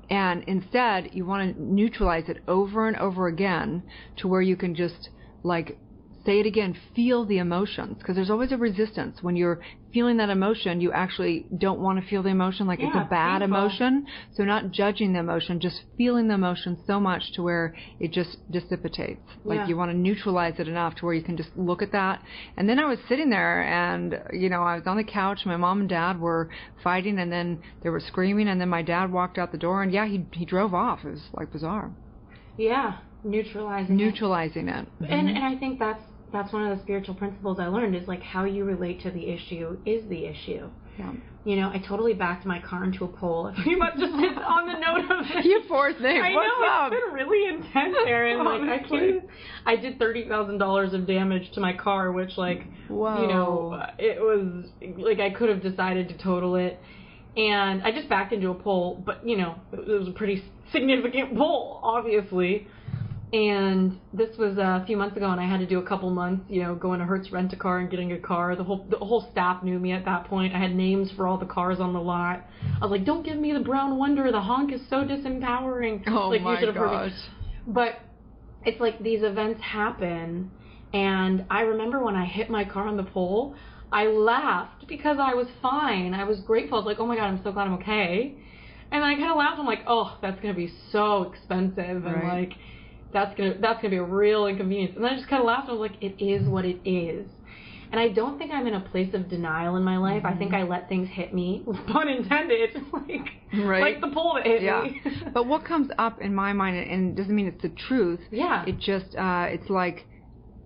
And instead, you want to neutralize it over and over again to where you can just like say it again, feel the emotions, because there's always a resistance. When you're feeling that emotion, you actually don't want to feel the emotion like it's a bad emotion. So not judging the emotion, just feeling the emotion so much to where it just dissipates. Like you want to neutralize it enough to where you can just look at that. And then I was sitting there and, you know, I was on the couch. My mom and dad were fighting and then they were screaming. And then my dad walked out the door and he drove off. It was like bizarre. Yeah, neutralizing it. And I think that's one of the spiritual principles I learned is like how you relate to the issue is the issue. Yeah. You know, I totally backed my car into a pole. Pretty much just on the note of it. You poor thing. I know, it's been really intense, Erin. Like I did $30,000 of damage to my car, which like, you know, it was like I could have decided to total it. And I just backed into a pole, but you know, it was a pretty significant pole, obviously. And this was a few months ago, and I had to do a couple months, you know, going to Hertz Rent-A-Car and getting a car. The whole staff knew me at that point. I had names for all the cars on the lot. I was like, "Don't give me the brown Wonder. The honk is so disempowering." Oh like, my you should have gosh! Heard me. But it's like these events happen, and I remember when I hit my car on the pole, I laughed because I was fine. I was grateful. I was like, "Oh my God, I'm so glad I'm okay." And I kind of laughed. I'm like, "Oh, that's gonna be so expensive," and like. That's gonna be a real inconvenience. And then I just kind of laughed. I was like, it is what it is. And I don't think I'm in a place of denial in my life. I think I let things hit me, pun intended, like the pole that hit me. But what comes up in my mind, and it doesn't mean it's the truth. Yeah. It just it's like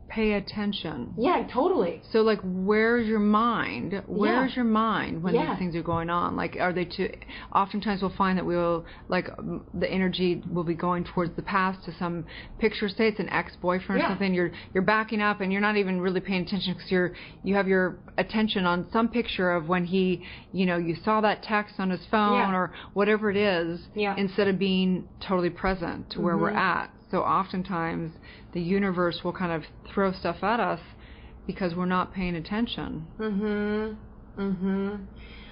pay attention. Yeah, totally. So like, where's your mind? Where's your mind when these things are going on? Like, are they too? Oftentimes we'll find that we'll like the energy will be going towards the past to some picture. Say it's an ex-boyfriend or something. You're backing up and you're not even really paying attention because you have your attention on some picture of when he, you know, you saw that text on his phone or whatever it is, instead of being totally present to where we're at. So oftentimes the universe will kind of throw stuff at us because we're not paying attention.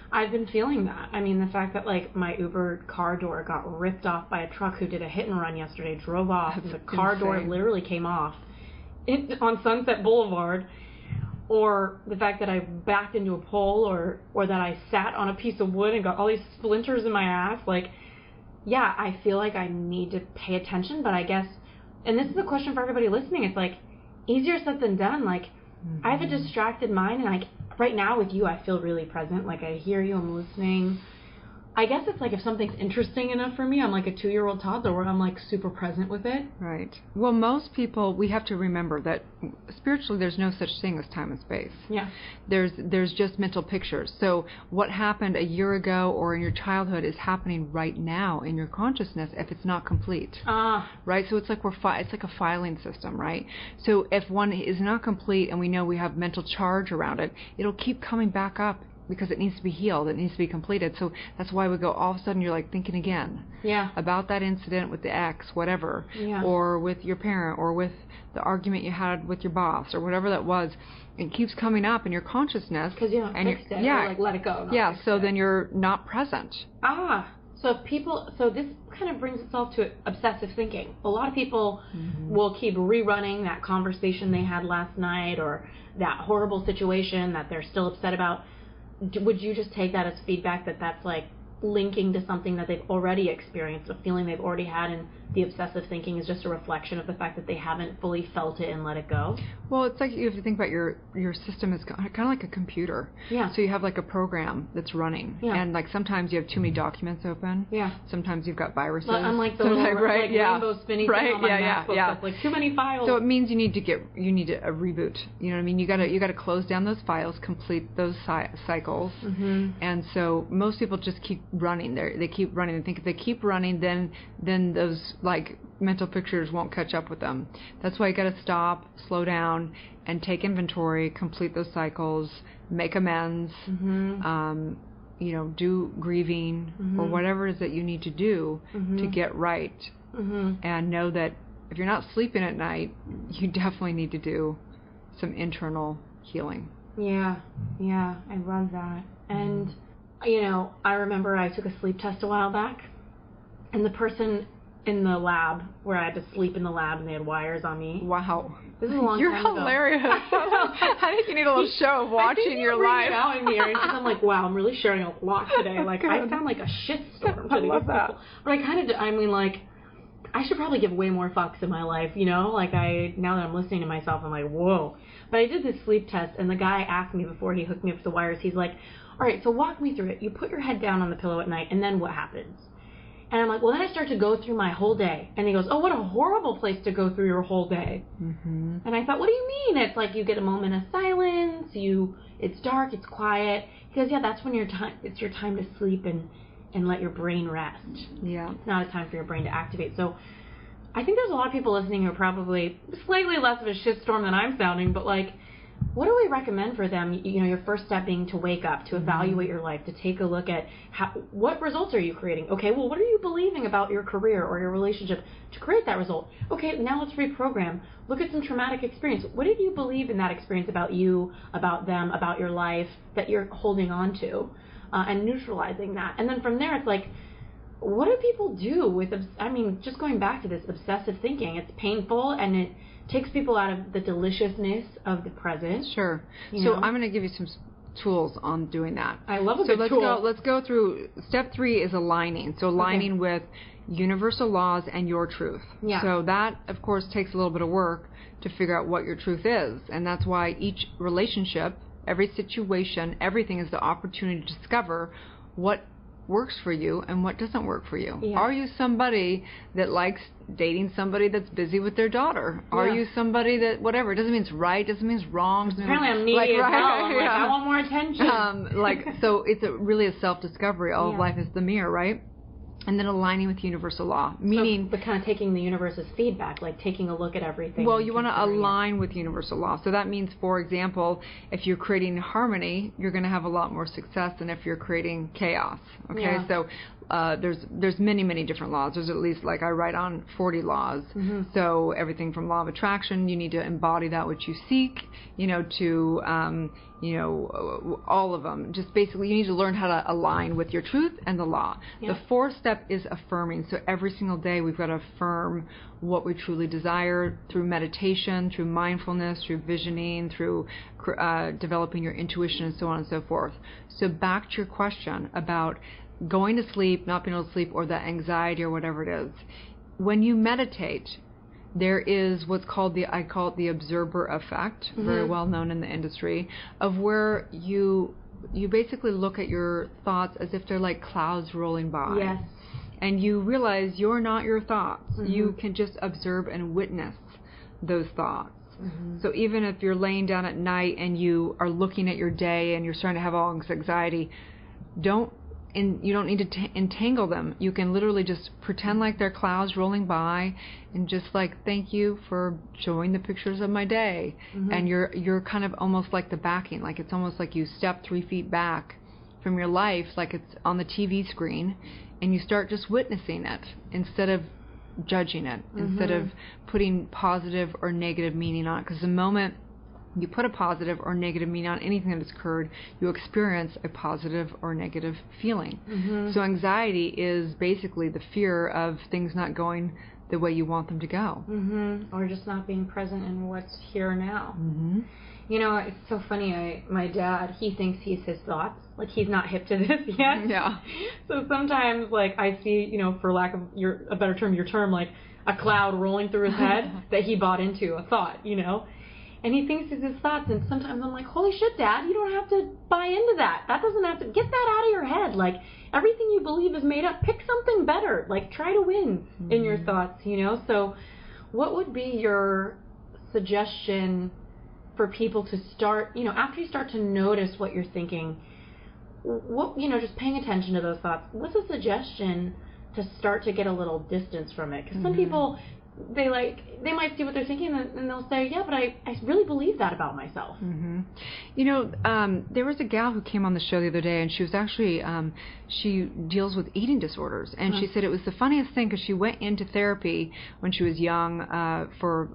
I've been feeling that. I mean, the fact that like my Uber car door got ripped off by a truck who did a hit and run yesterday, drove off, and the car door literally came off on Sunset Boulevard. or the fact that I backed into a pole, or that I sat on a piece of wood and got all these splinters in my ass, like, yeah, I feel like I need to pay attention, but I guess, and this is a question for everybody listening, it's like, easier said than done. Like, I have a distracted mind, and right now with you, I feel really present. Like, I hear you, I'm listening. I guess it's like if something's interesting enough for me, I'm like a 2-year-old toddler where I'm like super present with it. Right. Well, most people, we have to remember that spiritually there's no such thing as time and space. Yeah. There's just mental pictures. So what happened a year ago or in your childhood is happening right now in your consciousness if it's not complete. Right? So it's like it's like a filing system, right? So if one is not complete and we know we have mental charge around it, it'll keep coming back up, because it needs to be healed, it needs to be completed. So that's why we go, all of a sudden you're like thinking again about that incident with the ex, whatever, or with your parent, or with the argument you had with your boss, or whatever that was. It keeps coming up in your consciousness. Because you don't fix it, or like let it go. So then you're not present. So this kind of brings itself to obsessive thinking. A lot of people will keep rerunning that conversation they had last night, or that horrible situation that they're still upset about. Would you just take that as feedback that that's like linking to something that they've already experienced, a feeling they've already had, and the obsessive thinking is just a reflection of the fact that they haven't fully felt it and let it go? Well, it's like you have to think about your system is kind of like a computer. Yeah. So you have like a program that's running, and like sometimes you have too many documents open. Yeah. Sometimes you've got viruses. Well, unlike the little rainbow spinny thing on my MacBook that's like too many files. So it means you need a reboot. You know what I mean? You got to close down those files, complete those cycles, and so most people just keep running. They keep running and think if they keep running, then those like mental pictures won't catch up with them. That's why you got to stop, slow down, and take inventory, complete those cycles, make amends, do grieving or whatever it is that you need to do to get right, and know that if you're not sleeping at night, you definitely need to do some internal healing. Yeah, I love that. And I remember I took a sleep test a while back, and the person in the lab, where I had to sleep in the lab and they had wires on me. Wow. This is a long You're time ago. You're hilarious. I think you need a little show of watching your life. It out in me, Erin, because I'm like, wow, I'm really sharing a lot today. Like, I sound like a shitstorm. I love that. But I should probably give way more fucks in my life, now that I'm listening to myself, I'm like, whoa. But I did this sleep test, and the guy asked me before he hooked me up to the wires, he's like, all right, so walk me through it. You put your head down on the pillow at night, and then what happens? And I'm like, well, then I start to go through my whole day. And he goes, oh, what a horrible place to go through your whole day. And I thought, what do you mean? It's like you get a moment of silence, it's dark, it's quiet. He goes, yeah, that's when it's your time to sleep and let your brain rest. Yeah. It's not a time for your brain to activate. So I think there's a lot of people listening who are probably slightly less of a shitstorm than I'm sounding, but like, what do we recommend for them? Your first step being to wake up, to evaluate your life, to take a look at what results are you creating? Okay, well, what are you believing about your career or your relationship to create that result? Okay, now let's reprogram. Look at some traumatic experience. What did you believe in that experience about you, about them, about your life that you're holding on to, and neutralizing that? And then from there, it's like, what do people do with, just going back to this obsessive thinking? It's painful, and it takes people out of the deliciousness of the present. Sure. So I'm going to give you some tools on doing that. I love a good tool. Let's go through. Step 3 is aligning. So aligning with universal laws and your truth. Yeah. So that, of course, takes a little bit of work to figure out what your truth is. And that's why each relationship, every situation, everything is the opportunity to discover what works for you and what doesn't work for you. Yeah. Are you somebody that likes dating somebody that's busy with their daughter? Are you somebody that, whatever, it doesn't mean it's right, doesn't mean it's wrong. Apparently I'm needy as hell. I'm like, I want more attention. So it's really a self-discovery. All of life is the mirror, right? And then aligning with universal law, meaning... But kind of taking the universe's feedback, like taking a look at everything. Well, you want to align with universal law. So that means, for example, if you're creating harmony, you're going to have a lot more success than if you're creating chaos. Okay, so there's many different laws. There's at least, like, I write on 40 laws. Mm-hmm. So everything from law of attraction, you need to embody that which you seek, to all of them. Just basically, you need to learn how to align with your truth and the law. Yeah. The fourth step is affirming. So every single day we've got to affirm what we truly desire through meditation, through mindfulness, through visioning, through developing your intuition, and so on and so forth. So back to your question about going to sleep, not being able to sleep, or the anxiety or whatever it is. When you meditate, there is what's called I call it the observer effect, mm-hmm. very well known in the industry, of where you basically look at your thoughts as if they're like clouds rolling by. Yes. And you realize you're not your thoughts. Mm-hmm. You can just observe and witness those thoughts. Mm-hmm. So even if you're laying down at night and you are looking at your day and you're starting to have all this anxiety, you don't need to entangle them. You can literally just pretend like they're clouds rolling by and just like, thank you for showing the pictures of my day. Mm-hmm. And you're kind of almost like the backing, like it's almost like you step 3 feet back from your life, like it's on the TV screen, and you start just witnessing it instead of judging it, mm-hmm. instead of putting positive or negative meaning on it. Because the moment you put a positive or negative meaning on anything that has occurred, you experience a positive or negative feeling. Mm-hmm. So anxiety is basically the fear of things not going the way you want them to go. Mm-hmm. Or just not being present in what's here now. Mm-hmm. It's so funny. My dad, he thinks he's his thoughts. Like, he's not hip to this yet. Yeah. So sometimes, like, I see, for lack of a better term, your term, like, a cloud rolling through his head that he bought into, a thought, And he thinks it's his thoughts, and sometimes I'm like, holy shit, Dad, you don't have to buy into that. That doesn't have to, get that out of your head. Like, everything you believe is made up. Pick something better. Like, try to win mm-hmm. in your thoughts, So what would be your suggestion for people to start, after you start to notice what you're thinking, what, just paying attention to those thoughts, what's a suggestion to start to get a little distance from it? Because mm-hmm. some people, they might see what they're thinking and they'll say, yeah, but I really believe that about myself. Mm-hmm. There was a gal who came on the show the other day, and she was actually, she deals with eating disorders, and she said it was the funniest thing because she went into therapy when she was young for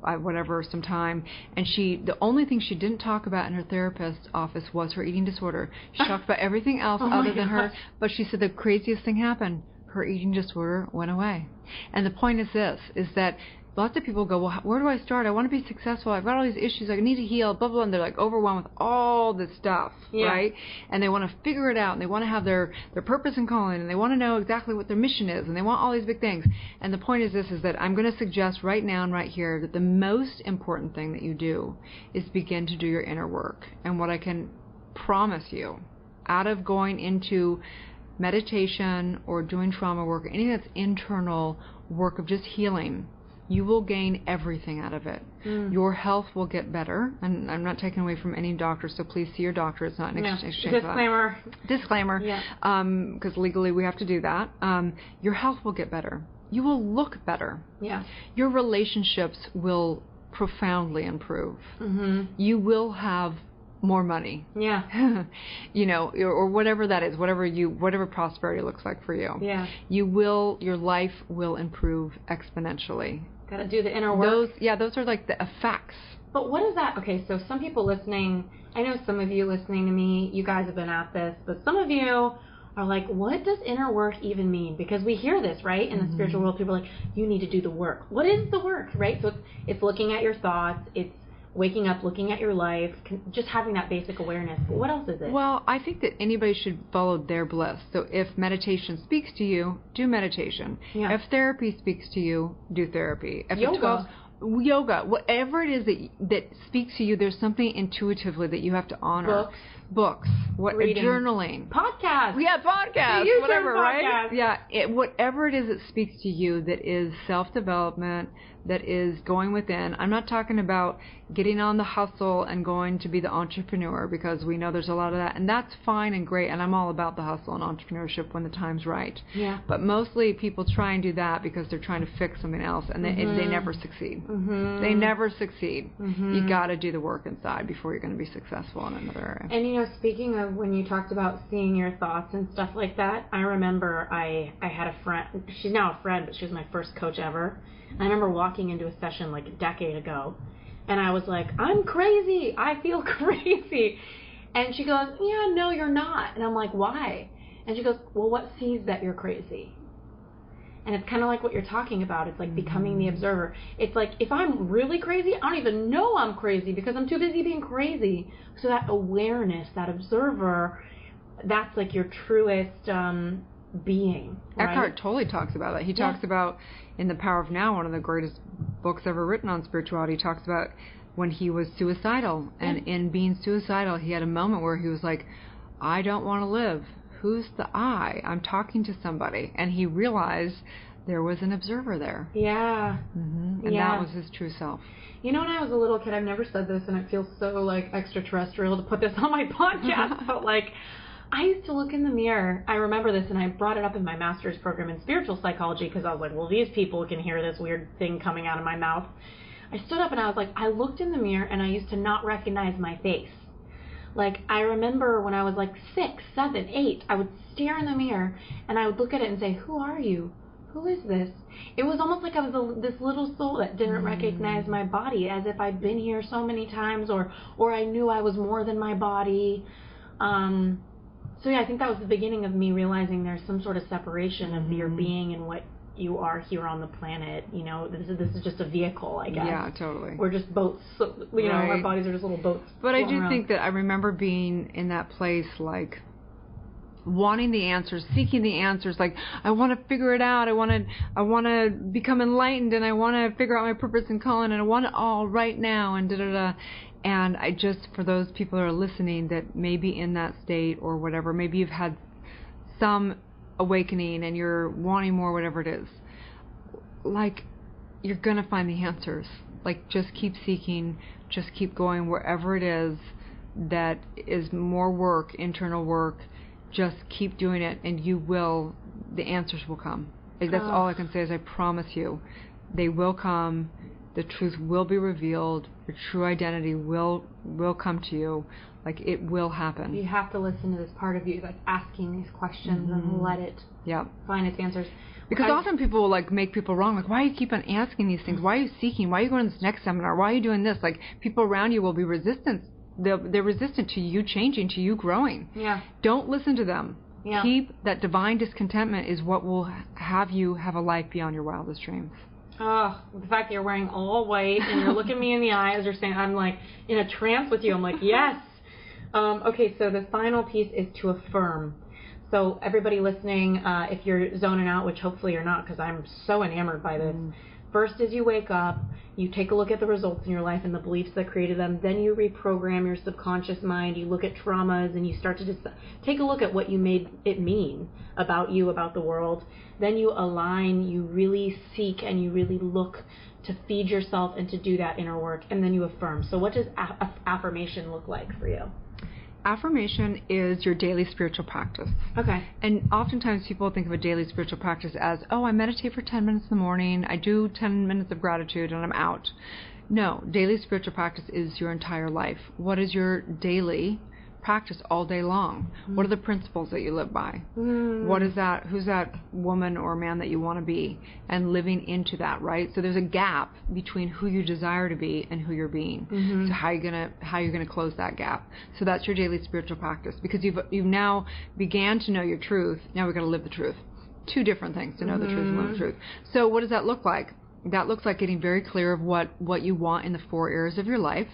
some time, and the only thing she didn't talk about in her therapist's office was her eating disorder. She talked about everything else other than her, but she said the craziest thing happened. Her eating disorder went away. And the point is this, is that lots of people go, well, where do I start? I want to be successful. I've got all these issues. I need to heal, blah, blah, blah. And they're like overwhelmed with all this stuff, right? And they want to figure it out, and they want to have their purpose and calling, and they want to know exactly what their mission is, and they want all these big things. And the point is this, is that I'm going to suggest right now and right here that the most important thing that you do is begin to do your inner work. And what I can promise you, out of going into meditation or doing trauma work, anything that's internal work of just healing, you will gain everything out of it. Your health will get better, and I'm not taking away from any doctor, so please see your doctor. It's not an exchange. Disclaimer. Because legally we have to do that. Your health will get better. You will look better. Yeah. Your relationships will profoundly improve. Mm-hmm. You will have more money. Yeah. Or whatever that is, whatever prosperity looks like for you. Yeah. Your life will improve exponentially. Got to do the inner work. Those are like the effects. But what is that? Okay, so some people listening, I know some of you listening to me, you guys have been at this, but some of you are like, what does inner work even mean? Because we hear this, right? In the mm-hmm. spiritual world, people are like, you need to do the work. What is the work, right? So it's looking at your thoughts, it's waking up, looking at your life, just having that basic awareness. But what else is it? Well, I think that anybody should follow their bliss. So if meditation speaks to you, do meditation. Yeah. If therapy speaks to you, do therapy. If yoga, whatever it is that speaks to you, there's something intuitively that you have to honor. Books, journaling, podcasts. Yeah, podcasts, whatever, right? Yeah, whatever it is that speaks to you, that is self-development, that is going within. I'm not talking about getting on the hustle and going to be the entrepreneur, because we know there's a lot of that, and that's fine and great, and I'm all about the hustle and entrepreneurship when the time's right. Yeah. But mostly people try and do that because they're trying to fix something else, and they never succeed. They never succeed. You got to do the work inside before you're going to be successful in another area. And, you know, speaking of when you talked about seeing your thoughts and stuff like that, I remember I had a friend, she's now a friend, but she was my first coach ever. I remember walking into a session like a decade ago, and I was like, I'm crazy. I feel crazy. And she goes, yeah, no, you're not. And I'm like, why? And she goes, well, what sees that you're crazy? And it's kind of like what you're talking about. It's like becoming the observer. It's like, if I'm really crazy, I don't even know I'm crazy because I'm too busy being crazy. So that awareness, that observer, that's like your truest being. Right? Eckhart totally talks about that. He talks about, in The Power of Now, one of the greatest books ever written on spirituality, he talks about when he was suicidal. And in being suicidal, he had a moment where he was like, I don't want to live. Who's the I? I'm talking to somebody. And he realized there was an observer there. Yeah. And that was his true self. You know, when I was a little kid, I've never said this, and it feels so, like, extraterrestrial to put this on my podcast, but, like, I used to look in the mirror. I remember this, and I brought it up in my master's program in spiritual psychology because I was like, well, these people can hear this weird thing coming out of my mouth. I stood up, and I was like, I looked in the mirror, and I used to not recognize my face. Like, I remember when I was like 6, 7, 8, I would stare in the mirror, and I would look at it and say, who are you? Who is this? It was almost like I was this little soul that didn't recognize my body, as if I'd been here so many times, or I knew I was more than my body. So yeah, I think that was the beginning of me realizing there's some sort of separation of your being and what you are here on the planet. You know, this is just a vehicle, I guess. Yeah, totally. We're just boats. So, you know, our bodies are just little boats. But I do think that I remember being in that place, like, wanting the answers, seeking the answers, like, I want to figure it out, I want to become enlightened, and I want to figure out my purpose and calling, and I want it all right now, and da-da-da. And I just, for those people who are listening that may be in that state or whatever, maybe you've had some awakening and you're wanting more, whatever it is, like, you're going to find the answers. Like, just keep seeking, just keep going wherever it is that is more work, internal work. Just keep doing it, and you will, the answers will come. Like, that's all I can say is I promise you, they will come, the truth will be revealed, your true identity will come to you. Like, it will happen. You have to listen to this part of you that's asking these questions and let it find its answers. Because often people will, like, make people wrong. Like, why do you keep on asking these things? Why are you seeking? Why are you going to this next seminar? Why are you doing this? Like, people around you will be resistant. They're resistant to you changing, to you growing. Yeah. Don't listen to them. Yeah. Keep that divine discontentment is what will have you have a life beyond your wildest dreams. Oh, the fact that you're wearing all white and you're looking me in the eye as you're saying, I'm like in a trance with you. I'm like, yes. Okay, so the final piece is to affirm. So everybody listening, if you're zoning out, which hopefully you're not because I'm so enamored by this, first is you wake up, you take a look at the results in your life and the beliefs that created them, then you reprogram your subconscious mind, you look at traumas, and you start to just take a look at what you made it mean about you, about the world. Then you align, you really seek, and you really look to feed yourself and to do that inner work, and then you affirm. So what does affirmation look like for you? Affirmation is your daily spiritual practice. Okay. And oftentimes people think of a daily spiritual practice as, oh, I meditate for 10 minutes in the morning, I do 10 minutes of gratitude, and I'm out. No, daily spiritual practice is your entire life. What is your daily practice all day long? What are the principles that you live by? What is that? Who's that woman or man that you want to be? And living into that, right? So there's a gap between who you desire to be and who you're being. So how are you gonna close that gap? So that's your daily spiritual practice, because you've now began to know your truth. Now we've got to live the truth. Two different things, to know the truth and live the truth. So what does that look like? That looks like getting very clear of what you want in the 4 areas of your life.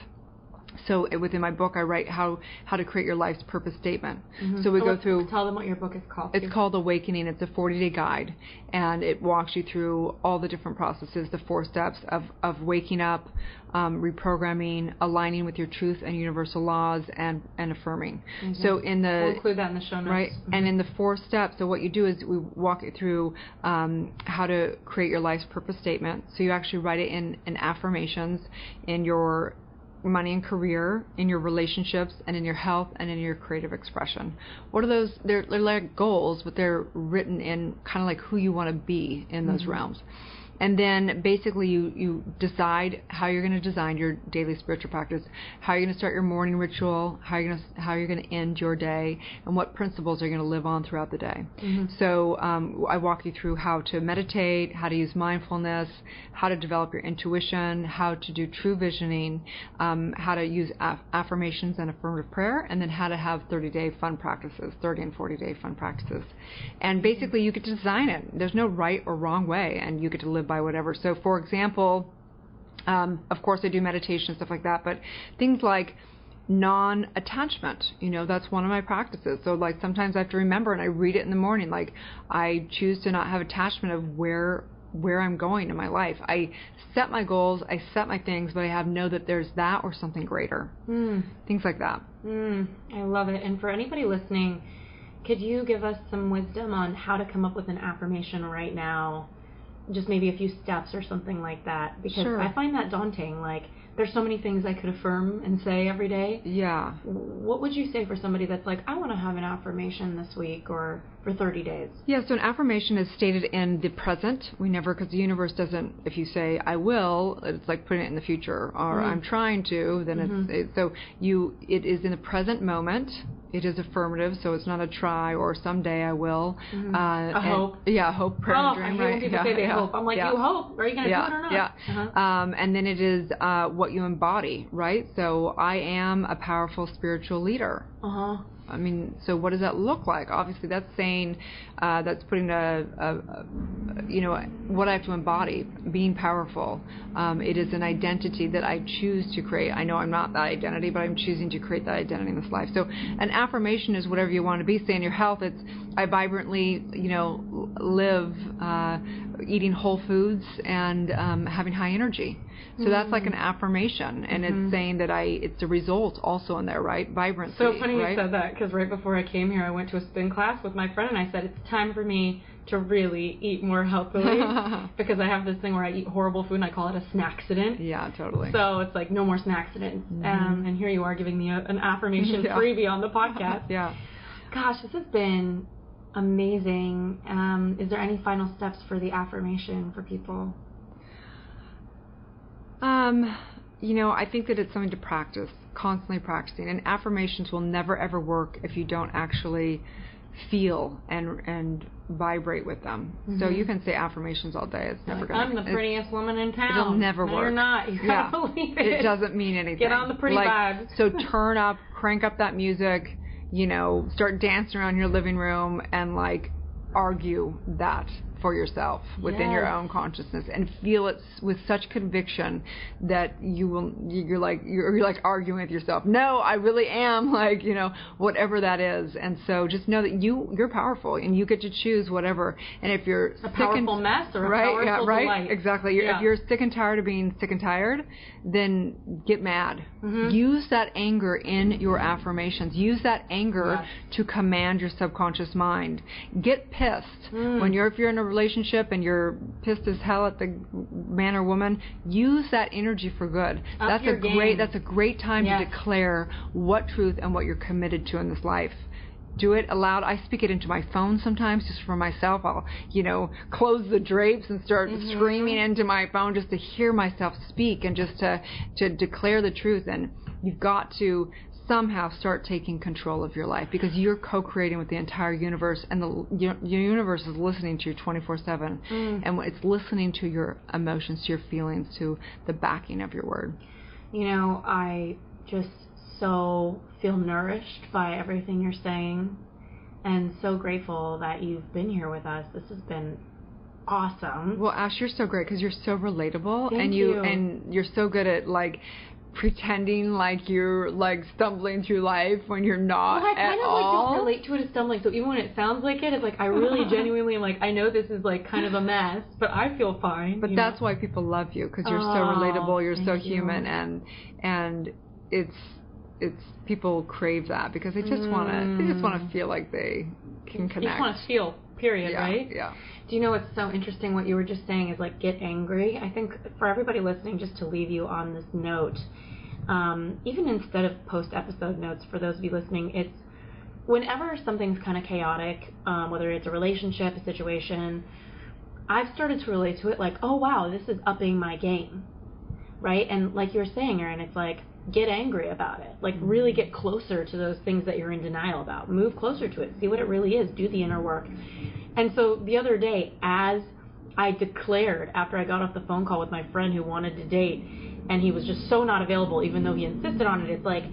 So within my book, I write how to create your life's purpose statement. So we go through. Tell them what your book is called. It's called Awakening. It's a 40-day guide, and it walks you through all the different processes, the 4 steps of waking up, reprogramming, aligning with your truth and universal laws, and affirming. So we'll include that in the show notes. Right, and in the 4 steps, so what you do is we walk it through how to create your life's purpose statement. So you actually write it in affirmations in your money and career, in your relationships, and in your health, and in your creative expression. What are those? They're like goals, but they're written in kind of like who you want to be in those realms. And then basically you decide how you're going to design your daily spiritual practice, how you're going to start your morning ritual, how you're going to end your day, and what principles are you going to live on throughout the day. So I walk you through how to meditate, how to use mindfulness, how to develop your intuition, how to do true visioning, how to use affirmations and affirmative prayer, and then how to have 30-day fun practices, 30 and 40-day fun practices. And basically you get to design it. There's no right or wrong way, and you get to live by whatever. So, for example, of course I do meditation and stuff like that, but things like non-attachment, that's one of my practices. So, like, sometimes I have to remember, and I read it in the morning, like, I choose to not have attachment of where I'm going in my life. I set my goals, I set my things, but I know that there's that or something greater. Things like that. I love it. And for anybody listening, could you give us some wisdom on how to come up with an affirmation right now? Just maybe a few steps or something like that, because I find that daunting. Like, there's so many things I could affirm and say every day. Yeah. What would you say for somebody that's like, I want to have an affirmation this week or for 30 days? Yeah, so an affirmation is stated in the present. Because the universe doesn't, if you say, I will, it's like putting it in the future, or I'm trying to, then it is in the present moment. It is affirmative, so it's not a try or someday I will. A hope. Yeah, hope, prayer, and dream, I hear when people say they hope. I'm like, you hope? Are you going to do it or not? Yeah. And then it is what you embody, right? So I am a powerful spiritual leader. I mean, so what does that look like? Obviously, that's saying, that's putting what I have to embody, being powerful. It is an identity that I choose to create. I know I'm not that identity, but I'm choosing to create that identity in this life. So an affirmation is whatever you want to be. Say in your health, it's I vibrantly, live eating whole foods and having high energy. So that's like an affirmation, and it's saying that it's a result also in there, right? Vibrancy. So funny right? you said that, because right before I came here, I went to a spin class with my friend, and I said, it's time for me to really eat more healthily, because I have this thing where I eat horrible food, and I call it a snackcident. Yeah, totally. So it's like, no more snackcidents. And here you are giving me an affirmation freebie on the podcast. Yeah. Gosh, this has been amazing. Is there any final steps for the affirmation for people? I think that it's something to practice, constantly practicing. And affirmations will never, ever work if you don't actually feel and vibrate with them. So you can say affirmations all day. It's never going to... I'm the prettiest woman in town. It'll never work. You're not. You gotta believe it. It doesn't mean anything. Get on the pretty vibes. So crank up that music, start dancing around your living room and, argue that for yourself within your own consciousness, and feel it with such conviction that you're arguing with yourself. No, I really am, whatever that is. And so just know that you're powerful, and you get to choose whatever. And if you're a powerful mess or a powerful delight. Exactly. If you're sick and tired of being sick and tired, then get mad. Use that anger in your affirmations. Use that anger to command your subconscious mind. Get pissed if you're in a relationship and you're pissed as hell at the man or woman. Use that energy for good. That's a great time to declare what truth and what you're committed to in this life. Do it aloud. I speak it into my phone sometimes just for myself. I'll, close the drapes and start screaming into my phone just to hear myself speak and just to declare the truth. And you've got to somehow start taking control of your life, because you're co-creating with the entire universe, and your universe is listening to you 24/7, and it's listening to your emotions, to your feelings, to the backing of your word. I just so feel nourished by everything you're saying, and so grateful that you've been here with us. This has been awesome. Well, Ash, you're so great because you're so relatable. Thank you. And you're so good at pretending like you're like stumbling through life when you're not I kind at of all. like don't relate to it as stumbling. So even when it sounds like it, it's like I really genuinely am like, I know this is like kind of a mess, but I feel fine. But that's why people love you, because you're so relatable, you're so human, and it's people crave that because they just want to feel like they can connect. You just want to feel, period, right? Yeah. Do you know what's so interesting? What you were just saying is like get angry. I think for everybody listening, just to leave you on this note, even instead of post-episode notes, for those of you listening, it's whenever something's kind of chaotic, whether it's a relationship, a situation, I've started to relate to it like, oh wow, this is upping my game, right? And like you were saying, Erin, it's like, get angry about it. Like really get closer to those things that you're in denial about. Move closer to it. See what it really is. Do the inner work. And so the other day, as I declared, after I got off the phone call with my friend who wanted to date, and he was just so not available, even though he insisted on it, it's like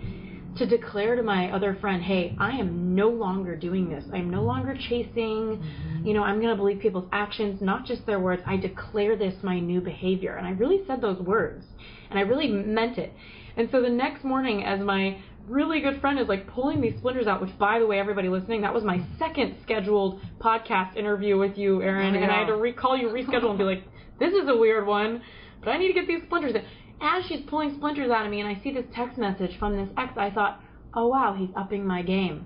to declare to my other friend, hey, I am no longer doing this. I am no longer chasing. You know, I'm going to believe people's actions, not just their words. I declare this my new behavior. And I really said those words, and I really meant it. And so the next morning, as my really good friend is like pulling these splinters out, which, by the way, everybody listening, that was my second scheduled podcast interview with you, Erin, and I had to call you, reschedule, and be like, this is a weird one, but I need to get these splinters in. As she's pulling splinters out of me, and I see this text message from this ex, I thought, oh wow, he's upping my game.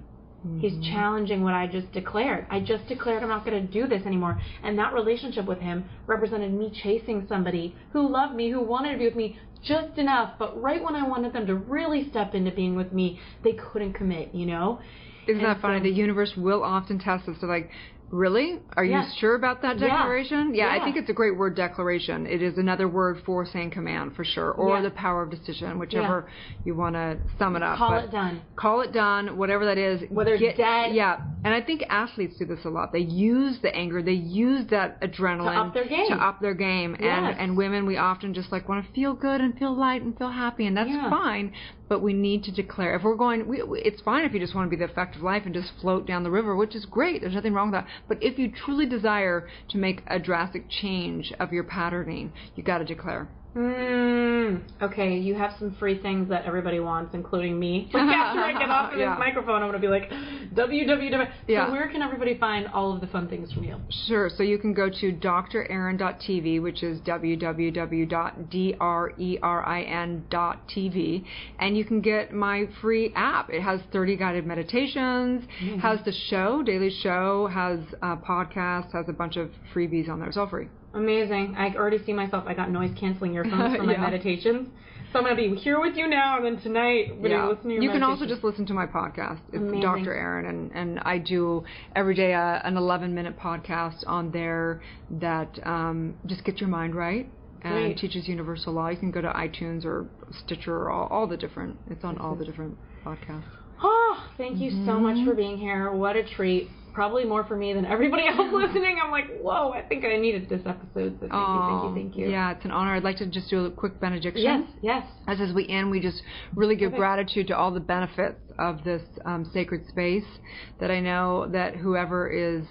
He's challenging what I just declared. I just declared I'm not going to do this anymore. And that relationship with him represented me chasing somebody who loved me, who wanted to be with me just enough. But right when I wanted them to really step into being with me, they couldn't commit, you know? Isn't that funny? The universe will often test us. They're like, really? Are you sure about that declaration? Yeah, I think it's a great word, declaration. It is another word for saying command, for sure, or the power of decision, whichever you want to sum it up. Call it done. Call it done, whatever that is. Whether it's dead. Yeah, and I think athletes do this a lot. They use the anger, they use that adrenaline to up their game. And women, we often just like want to feel good and feel light and feel happy, and that's fine. But we need to declare. If we're going, it's fine if you just want to be the effective life and just float down the river, which is great. There's nothing wrong with that. But if you truly desire to make a drastic change of your patterning, you got to declare. Okay, you have some free things that everybody wants, including me. Like after I get off of this microphone, I'm going to be like, www. So where can everybody find all of the fun things from you? Sure. So you can go to drerin.tv, which is www.drerin.tv, and you can get my free app. It has 30 guided meditations, has the show, daily show, has a podcast, has a bunch of freebies on there. It's all free. Amazing. I already see myself. I got noise-canceling earphones for my meditations. So I'm going to be here with you now, and then tonight I'm going to listen to your You can also just listen to my podcast. It's Dr. Erin, and I do every day an 11-minute podcast on there that just gets your mind right and teaches universal law. You can go to iTunes or Stitcher or all the different, it's on all the different podcasts. Oh, thank you so much for being here. What a treat. Probably more for me than everybody else listening. I'm like, whoa, I think I needed this episode. So thank you. Yeah, it's an honor. I'd like to just do a quick benediction. Yes. As we end, we just really give gratitude to all the benefits of this sacred space, that I know that whoever has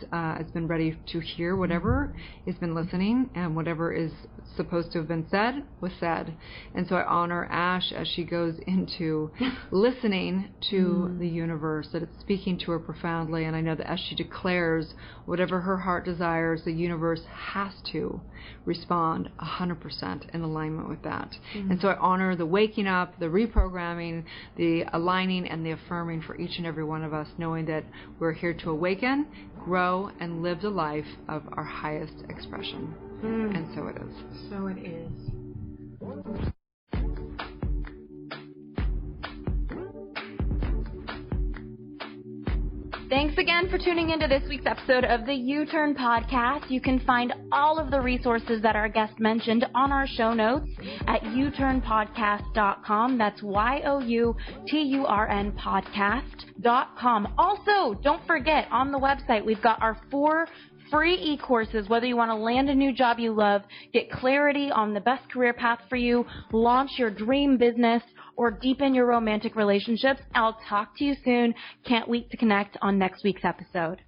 been ready to hear whatever has been listening, and whatever is supposed to have been said was said. And so I honor Ash as she goes into listening to the universe, that it's speaking to her profoundly, and I know that as she declares whatever her heart desires, the universe has to respond 100% in alignment with that. And so I honor the waking up, the reprogramming, the aligning, and the affirming for each and every one of us, knowing that we're here to awaken, grow, and live the life of our highest expression. And so it is. So it is. Thanks again for tuning into this week's episode of the U-Turn Podcast. You can find all of the resources that our guest mentioned on our show notes at uturnpodcast.com. That's YOUTURN podcast.com. Also, don't forget, on the website, we've got our 4 free e-courses, whether you want to land a new job you love, get clarity on the best career path for you, launch your dream business, or deepen your romantic relationships. I'll talk to you soon. Can't wait to connect on next week's episode.